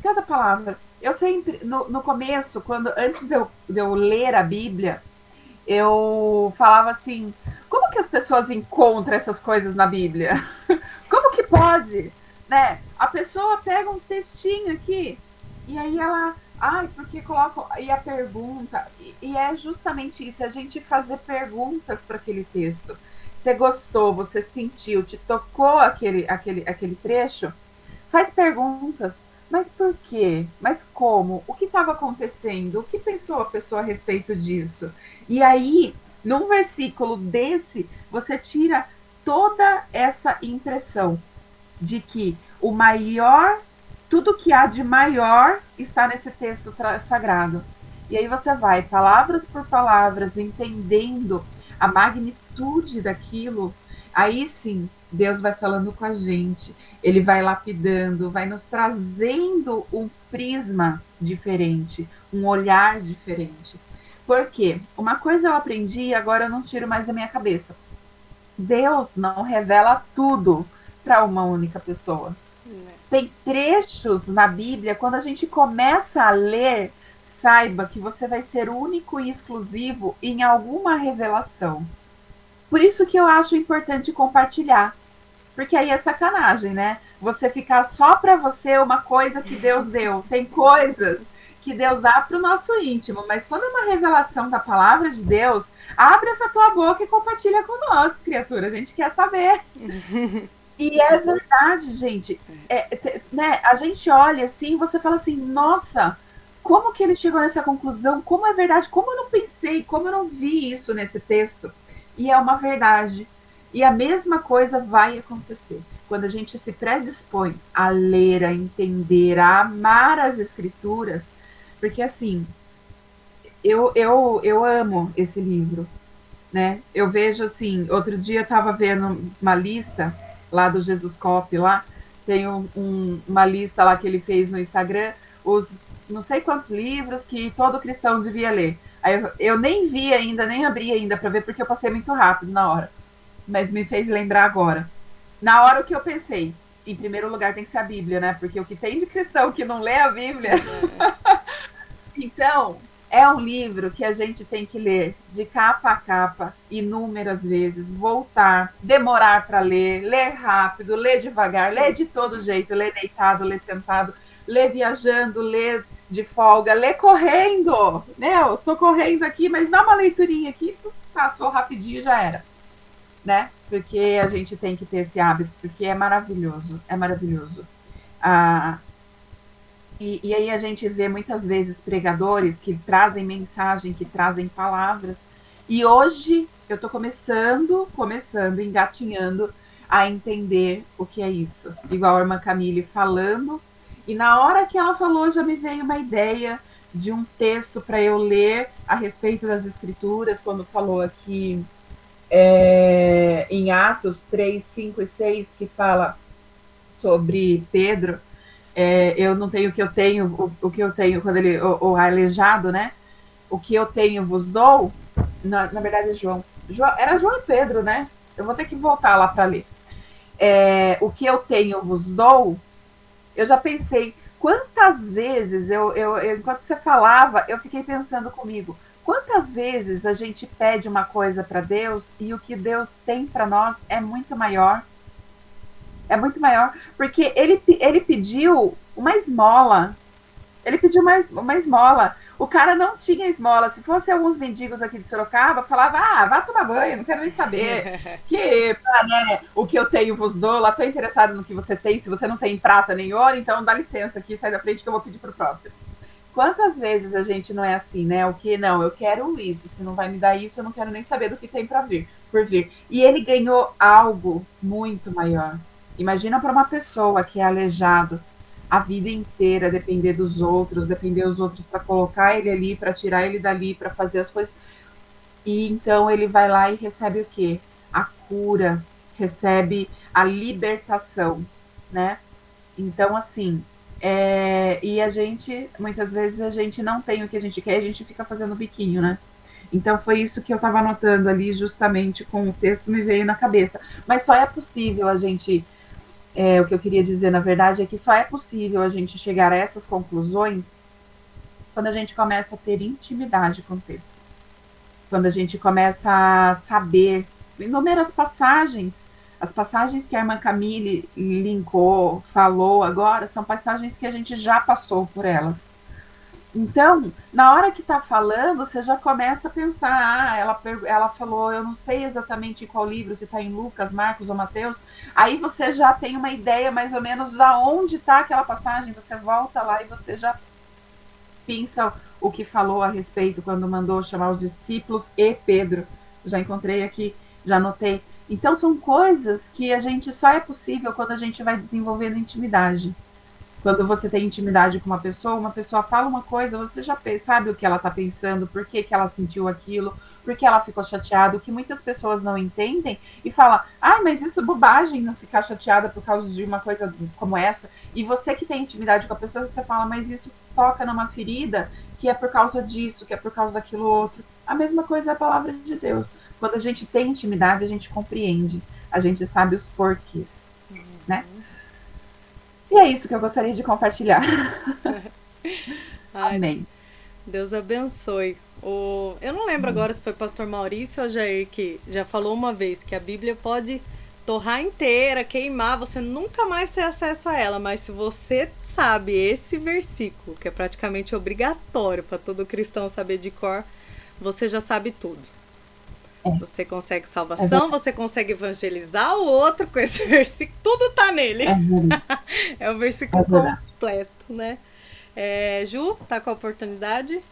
cada palavra. Eu sempre, no começo, antes de eu ler a Bíblia, eu falava assim, como que as pessoas encontram essas coisas na Bíblia? Como que pode? Né? A pessoa pega um textinho aqui e aí ela, porque coloca e a pergunta, e é justamente isso, a gente fazer perguntas para aquele texto. Você gostou, você sentiu, te tocou aquele trecho? Faz perguntas. Mas por quê? Mas como? O que estava acontecendo? O que pensou a pessoa a respeito disso? E aí, num versículo desse, você tira toda essa impressão de que o maior, tudo que há de maior está nesse texto sagrado. E aí você vai, palavras por palavras, entendendo a magnitude daquilo. Aí sim, Deus vai falando com a gente, ele vai lapidando, vai nos trazendo um prisma diferente, um olhar diferente. Por quê? Uma coisa eu aprendi e agora eu não tiro mais da minha cabeça. Deus não revela tudo para uma única pessoa. Tem trechos na Bíblia, quando a gente começa a ler, saiba que você vai ser único e exclusivo em alguma revelação. Por isso que eu acho importante compartilhar. Porque aí é sacanagem, né? Você ficar só para você uma coisa que Deus deu. Tem coisas que Deus dá para o nosso íntimo, mas quando é uma revelação da palavra de Deus, abre essa tua boca e compartilha conosco, criatura. A gente quer saber. E é verdade, gente. Né? A gente olha assim, você fala assim, nossa, como que ele chegou nessa conclusão? Como é verdade? Como eu não pensei? Como eu não vi isso nesse texto? E é uma verdade. E a mesma coisa vai acontecer quando a gente se predispõe a ler, a entender, a amar as escrituras, porque assim, eu amo esse livro, né? Eu vejo assim, outro dia eu estava vendo uma lista lá do Jesus Cop lá, tem uma lista lá que ele fez no Instagram, os não sei quantos livros que todo cristão devia ler. Aí eu nem vi ainda, nem abri ainda para ver, porque eu passei muito rápido na hora. Mas me fez lembrar agora. Na hora o que eu pensei, em primeiro lugar tem que ser a Bíblia, né? Porque o que tem de cristão que não lê a Bíblia. É. Então, é um livro que a gente tem que ler de capa a capa, inúmeras vezes, voltar, demorar para ler, ler rápido, ler devagar, ler de todo jeito, ler deitado, ler sentado, ler viajando, ler de folga, ler correndo, né? Eu tô correndo aqui, mas dá uma leiturinha aqui, passou rapidinho, já era, né? Porque a gente tem que ter esse hábito, porque é maravilhoso, é maravilhoso. Ah, e aí a gente vê muitas vezes pregadores que trazem mensagem, que trazem palavras. E hoje eu estou engatinhando a entender o que é isso. Igual a irmã Camille falando. E na hora que ela falou, já me veio uma ideia de um texto para eu ler a respeito das escrituras, quando falou aqui em Atos 3, 5 e 6, que fala sobre Pedro. Eu não tenho o que eu tenho, o que eu tenho quando ele, o aleijado, né? O que eu tenho vos dou. Na verdade, é João. Era João e Pedro, né? Eu vou ter que voltar lá para ler. O que eu tenho vos dou. Eu já pensei quantas vezes enquanto você falava, eu fiquei pensando comigo. Quantas vezes a gente pede uma coisa para Deus e o que Deus tem para nós é muito maior. É muito maior, porque ele pediu uma esmola. Ele pediu uma esmola. O cara não tinha esmola. Se fosse alguns mendigos aqui de Sorocaba, falava: ah, vá tomar banho, não quero nem saber. Que, né, o que eu tenho vos dou, lá estou interessado no que você tem. Se você não tem prata nem ouro, então dá licença aqui, sai da frente que eu vou pedir para o próximo. Quantas vezes a gente não é assim, né? O que não, eu quero isso. Se não vai me dar isso, eu não quero nem saber do que tem para vir, por vir. E ele ganhou algo muito maior. Imagina para uma pessoa que é aleijado a vida inteira, depender dos outros para colocar ele ali, para tirar ele dali, para fazer as coisas. E então ele vai lá e recebe o quê? A cura, recebe a libertação, né? Então, assim, e a gente, muitas vezes, a gente não tem o que a gente quer, a gente fica fazendo biquinho, né? Então, foi isso que eu estava anotando ali, justamente com o texto, me veio na cabeça. Mas só é possível a gente, o que eu queria dizer, na verdade, é que só é possível a gente chegar a essas conclusões quando a gente começa a ter intimidade com o texto. Quando a gente começa a saber inúmeras passagens. As passagens que a irmã Camille linkou, falou agora, são passagens que a gente já passou por elas. Então, na hora que está falando, você já começa a pensar, ela falou, eu não sei exatamente em qual livro, se está em Lucas, Marcos ou Mateus, aí você já tem uma ideia mais ou menos de onde está aquela passagem, você volta lá e você já pensa o que falou a respeito quando mandou chamar os discípulos e Pedro. Já encontrei aqui, já anotei. Então são coisas que a gente só é possível quando a gente vai desenvolvendo intimidade. Quando você tem intimidade com uma pessoa fala uma coisa, você já sabe o que ela está pensando, por que, que ela sentiu aquilo, por que ela ficou chateada, o que muitas pessoas não entendem e falam, ai, mas isso é bobagem não ficar chateada por causa de uma coisa como essa. E você que tem intimidade com a pessoa, você fala, mas isso toca numa ferida que é por causa disso, que é por causa daquilo outro. A mesma coisa é a palavra de Deus. Quando a gente tem intimidade, a gente compreende, a gente sabe os porquês, né? E é isso que eu gostaria de compartilhar. Ai, Amém. Deus abençoe. Eu não lembro agora se foi pastor Maurício ou Jair que já falou uma vez que a Bíblia pode torrar inteira, queimar, você nunca mais ter acesso a ela, mas se você sabe esse versículo, que é praticamente obrigatório para todo cristão saber de cor, você já sabe tudo. Você consegue É salvação, verdade. você consegue evangelizar o outro com esse versículo, tudo tá nele. É verdade. É o É versículo verdade. completo, né? Ju, tá com a oportunidade?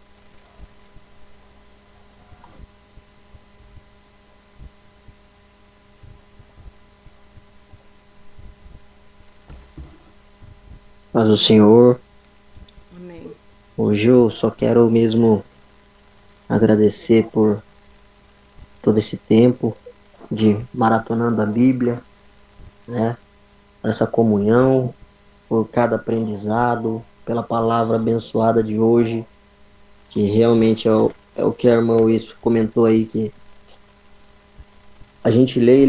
Mas o Senhor, Amém. hoje eu só quero mesmo agradecer por todo esse tempo de maratonando a Bíblia, né? Por essa comunhão, por cada aprendizado, pela palavra abençoada de hoje, que realmente é o que a irmã Luiz comentou aí, que a gente lê,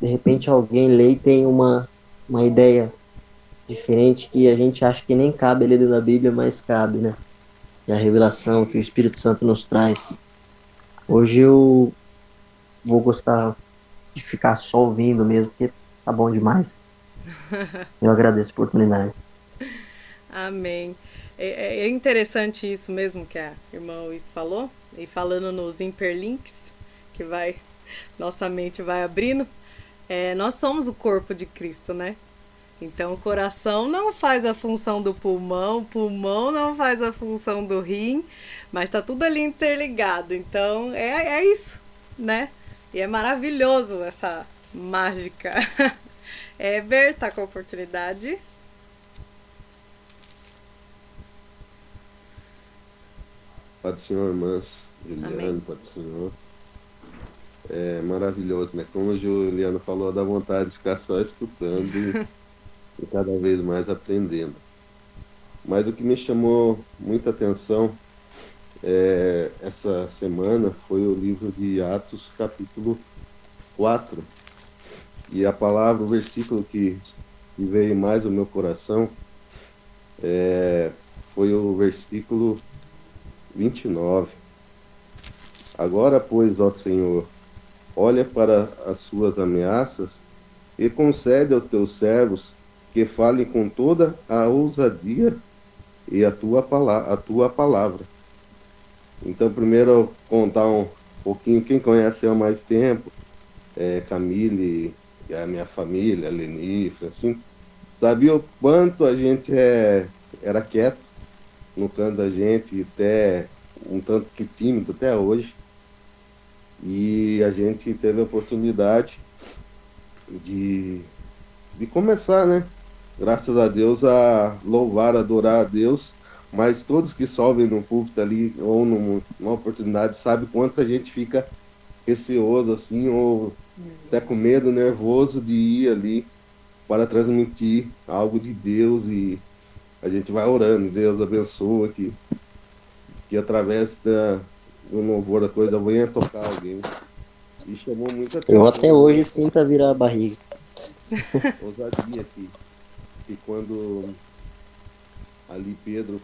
de repente alguém lê e tem uma ideia diferente que a gente acha que nem cabe ali dentro da Bíblia, mas cabe, né? E a revelação que o Espírito Santo nos traz. Hoje eu vou gostar de ficar só ouvindo mesmo, porque tá bom demais. Eu agradeço a oportunidade. Amém. É interessante isso mesmo que a irmã Luiz falou, e falando nos hiperlinks, que vai, nossa mente vai abrindo. Nós somos o corpo de Cristo, né? Então o coração não faz a função do pulmão, o pulmão não faz a função do rim, mas tá tudo ali interligado. Então é isso, né? E é maravilhoso essa mágica. Eber, tá com a oportunidade. Pai do Senhor, irmãs Juliane, Amém. Pai do Senhor. É maravilhoso, né? Como o Juliano falou, dá vontade de ficar só escutando e cada vez mais aprendendo. Mas o que me chamou muita atenção essa semana foi o livro de Atos, capítulo 4. E a palavra, o versículo que veio mais ao meu coração foi o versículo 29. Agora, pois, ó Senhor, olha para as suas ameaças e concede aos teus servos que falem com toda a ousadia e a tua palavra. Então, primeiro, eu contar um pouquinho, quem conhece eu há mais tempo, Camille, e a minha família, a Lenifra, assim, sabia o quanto a gente era quieto no canto da gente, até um tanto que tímido até hoje. E a gente teve a oportunidade de começar, né? Graças a Deus, a louvar, adorar a Deus. Mas todos que sobem no púlpito ali, ou numa oportunidade, sabe quanto a gente fica receoso, assim, ou até com medo, nervoso de ir ali para transmitir algo de Deus. E a gente vai orando, Deus abençoa, que através do louvor da coisa venha tocar alguém. E chamou muita Eu atenção até hoje sinto a virar a barriga. ousadia que quando ali Pedro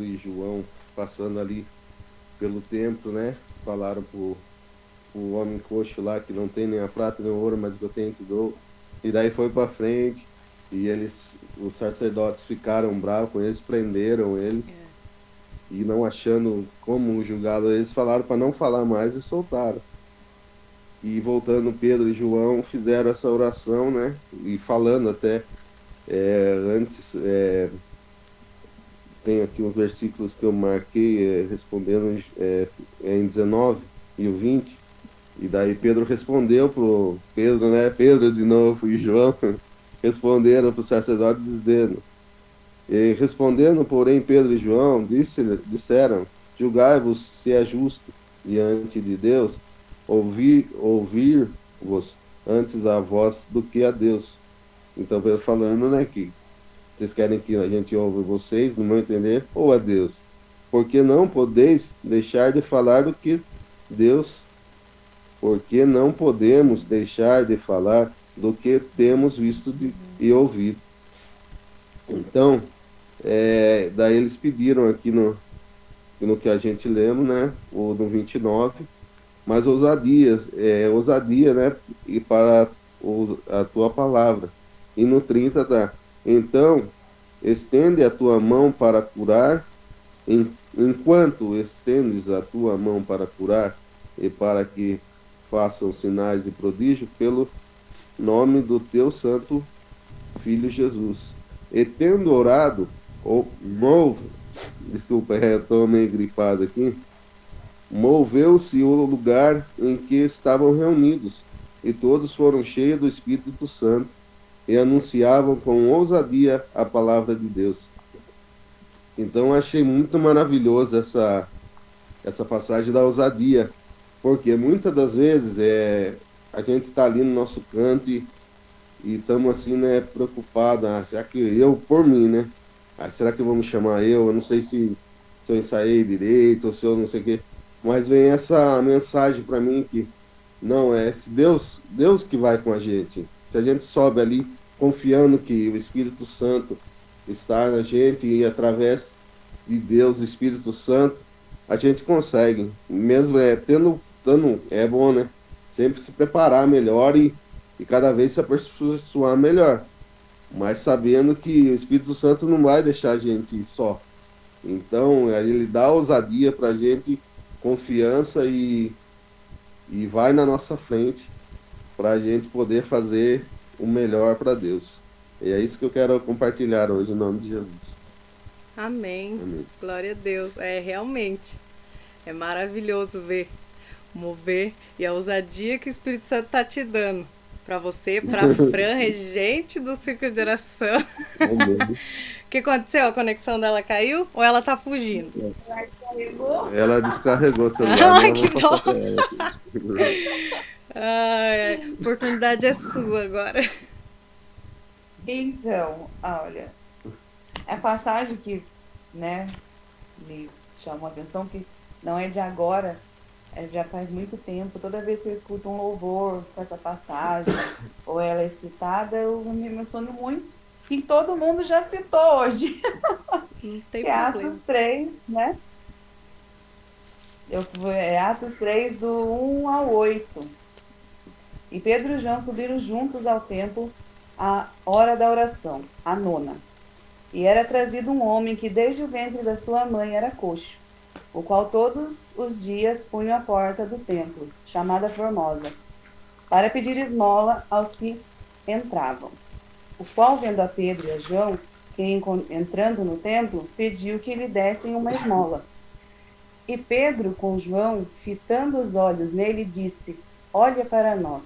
e João passando ali pelo templo, né? Falaram pro homem coxo lá que não tem nem a prata nem o ouro, mas que eu tenho te dou. E daí foi para frente e os sacerdotes ficaram bravos com eles, prenderam eles e não achando como julgá-lo, eles falaram para não falar mais e soltaram. E voltando, Pedro e João fizeram essa oração, né? E falando até antes, tem aqui os versículos que eu marquei, respondendo em 19 e o 20. E daí Pedro respondeu pro Pedro, né? Pedro de novo e João responderam para os sacerdotes dizendo, e respondendo, porém, Pedro e João disseram, julgai-vos se é justo diante de Deus ouvir-vos antes a vós do que a Deus. Então, Pedro falando, né, que vocês querem que a gente ouve vocês, no meu entender, ou a Deus? Porque não podeis deixar de falar do que Deus, porque não podemos deixar de falar do que temos visto e ouvido. Então, daí eles pediram aqui no que a gente lemos, né, o no 29, mas ousadia, né, e para a tua palavra. E no 30 tá, então, estende a tua mão para curar, enquanto estendes a tua mão para curar, e para que façam sinais e prodígios pelo nome do teu santo Filho Jesus. E tendo orado, desculpa, estou meio gripado aqui, moveu-se o lugar em que estavam reunidos, e todos foram cheios do Espírito Santo, e anunciavam com ousadia a palavra de Deus. Então eu achei muito maravilhoso essa passagem da ousadia, porque muitas das vezes a gente está ali no nosso canto e estamos assim, né, preocupados, será que eu, por mim, né? Será que vão me chamar eu? Eu não sei se eu ensaiei direito ou se eu não sei o quê. Mas vem essa mensagem para mim que não é esse Deus que vai com a gente. Se a gente sobe ali confiando que o Espírito Santo está na gente e através de Deus, o Espírito Santo, a gente consegue. Mesmo é bom, né? Sempre se preparar melhor e cada vez se aperfeiçoar melhor. Mas sabendo que o Espírito Santo não vai deixar a gente só. Então, ele dá ousadia para a gente, confiança e vai na nossa frente para a gente poder fazer o melhor para Deus. E é isso que eu quero compartilhar hoje, em nome de Jesus. Amém. Amém. Glória a Deus. Realmente. É maravilhoso ver o mover e a ousadia que o Espírito Santo está te dando. Para você, para a Fran, regente do Círculo de Oração. Amém. O que aconteceu? A conexão dela caiu ou ela tá fugindo? Ela descarregou o celular. Ai, mas eu que vou passar dó. pra ela aqui. Ai, a oportunidade é sua agora. Então, olha, a passagem que, né, me chamou a atenção, que não é de agora, já faz muito tempo. Toda vez que eu escuto um louvor com essa passagem, ou ela é citada, eu me emociono muito. E todo mundo já citou hoje, Não tem que é problema. Atos 3, né? É Atos 3, do 1 ao 8. E Pedro e João subiram juntos ao templo à hora da oração, a nona. E era trazido um homem que desde o ventre da sua mãe era coxo, o qual todos os dias punha à porta do templo, chamada Formosa, para pedir esmola aos que entravam. O qual, vendo a Pedro e a João, que entrando no templo, pediu que lhe dessem uma esmola. E Pedro, com João, fitando os olhos nele, disse: Olha para nós.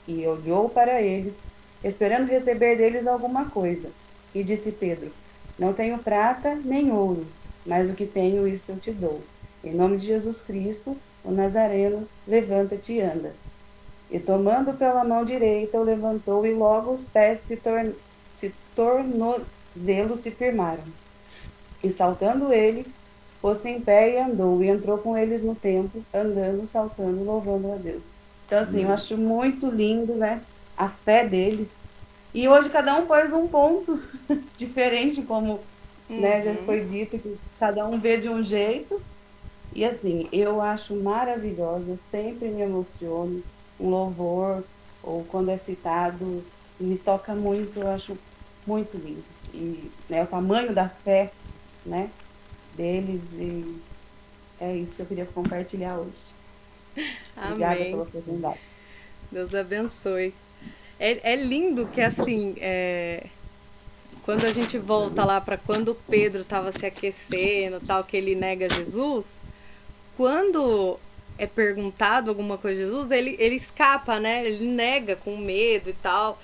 E olhou para eles, esperando receber deles alguma coisa. E disse Pedro: Não tenho prata nem ouro, mas o que tenho, isso eu te dou. Em nome de Jesus Cristo, o Nazareno, levanta-te e anda. E tomando pela mão direita, o levantou, e logo os pés tornozelos se firmaram. E saltando ele, pôs-se em pé e andou, e entrou com eles no templo, andando, saltando, louvando a Deus. Então, assim, eu acho muito lindo, né, a fé deles. E hoje cada um pôs um ponto diferente, como, né, já foi dito, que cada um vê de um jeito. E assim, eu acho maravilhosa, sempre me emociono, um louvor, ou quando é citado, me toca muito, eu acho muito lindo. E, né, o tamanho da fé, né, deles, e é isso que eu queria compartilhar hoje. Obrigada Amém. pela oportunidade. Deus abençoe. É lindo que assim, quando a gente volta lá para quando Pedro estava se aquecendo, tal, que ele nega Jesus, quando é perguntado alguma coisa de Jesus, ele escapa, né? Ele nega com medo e tal,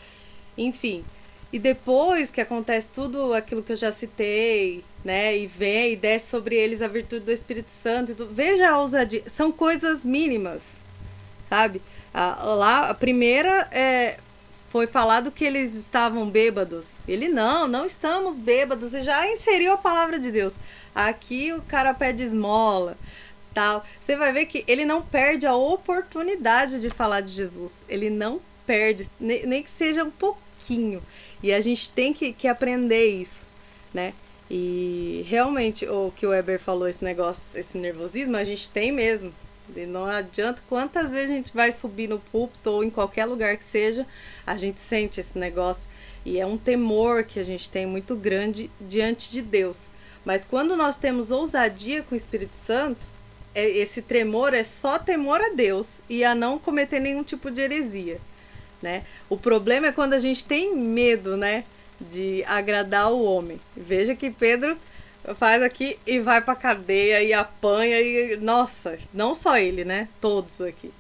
enfim. E depois que acontece tudo aquilo que eu já citei, né? E vem e desce sobre eles a virtude do Espírito Santo. E tudo. Veja a ousadia. São coisas mínimas, sabe? Lá, a primeira foi falado que eles estavam bêbados. Ele, não estamos bêbados. E já inseriu a palavra de Deus. Aqui o cara pede esmola, tal. Você vai ver que ele não perde a oportunidade de falar de Jesus. Ele não perde, nem que seja um pouquinho. E a gente tem que aprender isso, né? E realmente, o que o Weber falou, esse negócio, esse nervosismo, a gente tem mesmo. E não adianta quantas vezes a gente vai subir no púlpito ou em qualquer lugar que seja, a gente sente esse negócio. E é um temor que a gente tem muito grande diante de Deus. Mas quando nós temos ousadia com o Espírito Santo, esse tremor é só temor a Deus e a não cometer nenhum tipo de heresia, né? O problema é quando a gente tem medo, né, de agradar o homem. Veja que Pedro faz aqui e vai pra cadeia e apanha e, nossa, não só ele, né, todos aqui.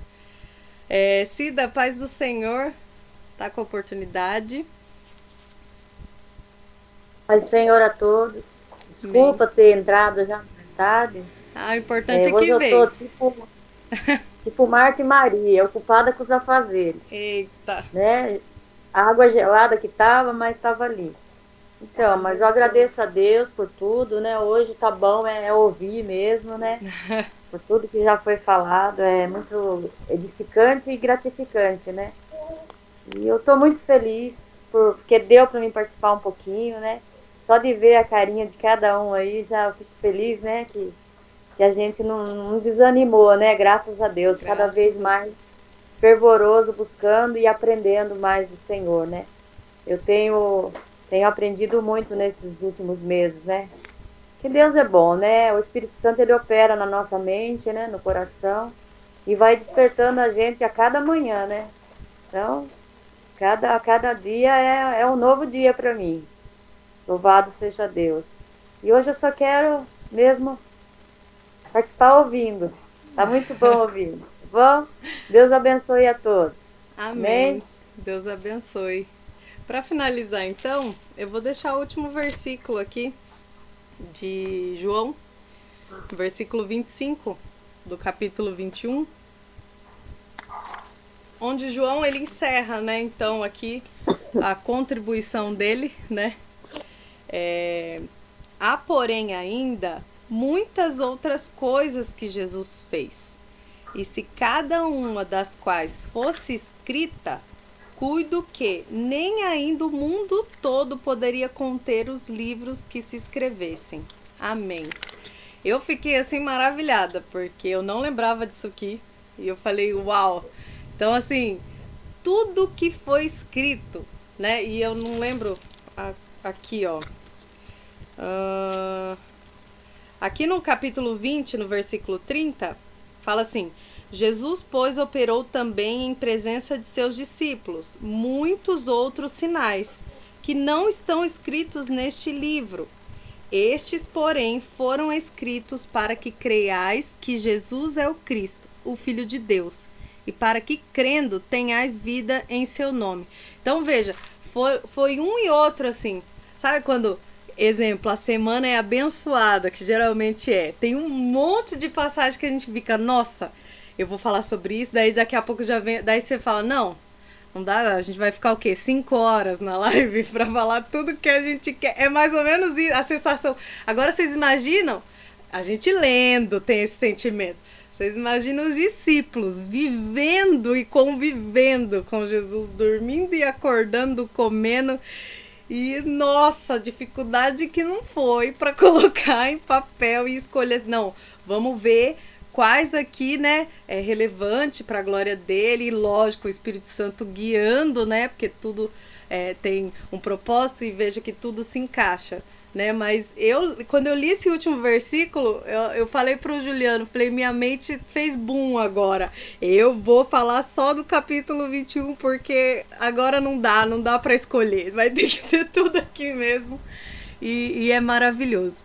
Cida, paz do Senhor, tá com a oportunidade. Paz do Senhor a todos, Desculpa ter entrado já na tarde. Ah, o importante é Hoje que eu veio. tô tipo Marta e Maria, ocupada com os afazeres, Eita. né? A água gelada que tava, mas estava ali. Então, mas eu agradeço a Deus por tudo, né? Hoje tá bom, é ouvir mesmo, né? Por tudo que já foi falado, é muito edificante e gratificante, né? E eu tô muito feliz porque deu para mim participar um pouquinho, né? Só de ver a carinha de cada um aí, já fico feliz, né? Que a gente não desanimou, né? Graças a Deus, cada Graças vez a mais fervoroso, buscando e aprendendo mais do Senhor, né? Eu tenho aprendido muito nesses últimos meses, né? Que Deus é bom, né? O Espírito Santo, ele opera na nossa mente, né? No coração, e vai despertando a gente a cada manhã, né? Então, cada dia é um novo dia para mim. Louvado seja Deus. E hoje eu só quero mesmo participar ouvindo. Tá muito bom ouvindo. Tá bom? Deus abençoe a todos. Amém. Deus abençoe. Para finalizar, então, eu vou deixar o último versículo aqui de João, versículo 25 do capítulo 21, onde João ele encerra, né? Então aqui a contribuição dele, né? Há, porém, ainda muitas outras coisas que Jesus fez. E se cada uma das quais fosse escrita, cuido que nem ainda o mundo todo poderia conter os livros que se escrevessem. Amém. Eu fiquei assim maravilhada, porque eu não lembrava disso aqui. E eu falei, uau! Então, assim, tudo que foi escrito, né? E eu não lembro aqui, ó. Aqui no capítulo 20, no versículo 30, fala assim: Jesus, pois, operou também em presença de seus discípulos muitos outros sinais, que não estão escritos neste livro. Estes, porém, foram escritos para que creiais que Jesus é o Cristo, o Filho de Deus, e para que, crendo, tenhais vida em seu nome. Então, veja, foi um e outro, assim. Sabe quando, exemplo, a semana é abençoada, que geralmente é. Tem um monte de passagem que a gente fica, nossa, eu vou falar sobre isso, daí daqui a pouco já vem, daí você fala, não dá, a gente vai ficar o quê? 5 horas na live pra falar tudo que a gente quer. É mais ou menos a sensação. Agora vocês imaginam, a gente lendo tem esse sentimento. Vocês imaginam os discípulos vivendo e convivendo com Jesus, dormindo e acordando, comendo. E, nossa, a dificuldade que não foi para colocar em papel e escolher. Não, vamos ver quais aqui, né, é relevante para a glória dele, e lógico, o Espírito Santo guiando, né, porque tudo tem um propósito e veja que tudo se encaixa, né, mas quando eu li esse último versículo, eu falei para o Juliano, falei, minha mente fez boom agora, eu vou falar só do capítulo 21, porque agora não dá para escolher, vai ter que ser tudo aqui mesmo, e é maravilhoso.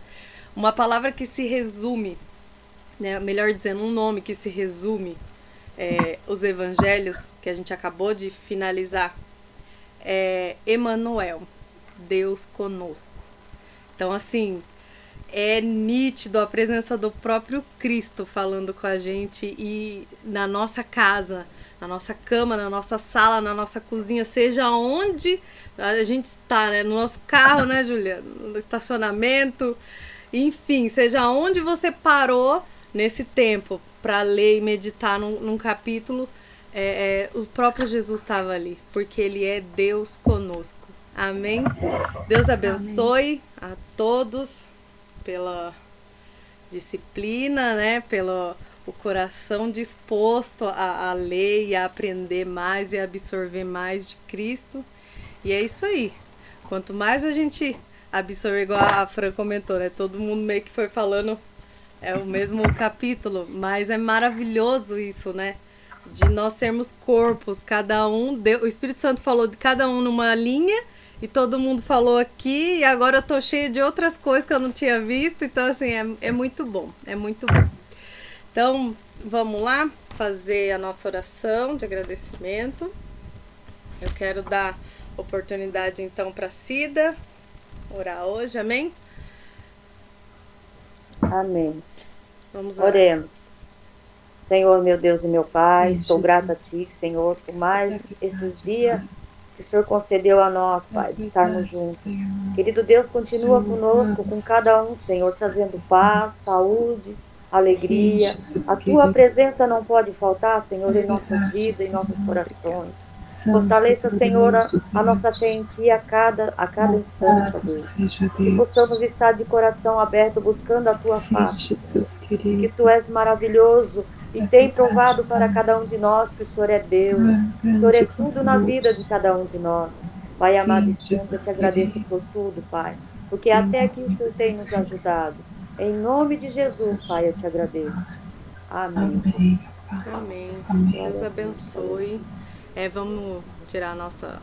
Uma palavra que se resume, né, melhor dizendo, um nome que se resume os evangelhos, que a gente acabou de finalizar, é Emanuel, Deus conosco. Então, assim, é nítido a presença do próprio Cristo falando com a gente, e na nossa casa, na nossa cama, na nossa sala, na nossa cozinha, seja onde a gente está, né, no nosso carro, né, Juliana, no estacionamento, enfim, seja onde você parou nesse tempo para ler e meditar num capítulo, o próprio Jesus estava ali, porque ele é Deus conosco. Amém? Deus abençoe a todos pela disciplina, né? Pelo o coração disposto a ler e a aprender mais e a absorver mais de Cristo. E é isso aí. Quanto mais a gente absorver, igual a Fran comentou, né? Todo mundo meio que foi falando o mesmo capítulo, mas é maravilhoso isso, né? De nós sermos corpos, cada um, o Espírito Santo falou de cada um numa linha, e todo mundo falou aqui, e agora eu tô cheia de outras coisas que eu não tinha visto, então assim, é muito bom, é muito bom. Então, vamos lá fazer a nossa oração de agradecimento. Eu quero dar oportunidade então para Cida orar hoje, amém? Amém. Vamos orar. Oremos. Senhor, meu Deus e meu Pai, Sim, estou Jesus. grata a Ti, Senhor, por mais esses dias que o Senhor concedeu a nós, Pai, de estarmos juntos. Senhor. Querido Deus, continua Senhor, conosco, com cada um, Senhor, trazendo paz, saúde, alegria. Sim, Jesus A Tua querido. presença não pode faltar, Senhor, É em nossas verdade, vidas, em Senhor. nossos corações. Santo, Fortaleça, Senhor, a poderoso nossa Deus. fé em Ti a cada instante, ó Louvado Deus. seja Que Deus. possamos estar de coração aberto, buscando a Tua Sim, face, Jesus Senhor. querido. Que Tu és maravilhoso e É tem verdade, provado para Pai. cada um de nós que o Senhor é Deus. Tu é O Senhor é grande, tudo na vida de poderoso. cada um de nós. Pai amado e Sim, santo, eu Jesus te agradeço querido. por tudo, Pai. Porque Em até aqui o nome Senhor do tem nos ajudado. Em nome de Jesus, Pai, eu te agradeço. Amém. Amém. Amém. Amém. Deus Glória a Deus. abençoe. Vamos tirar a nossa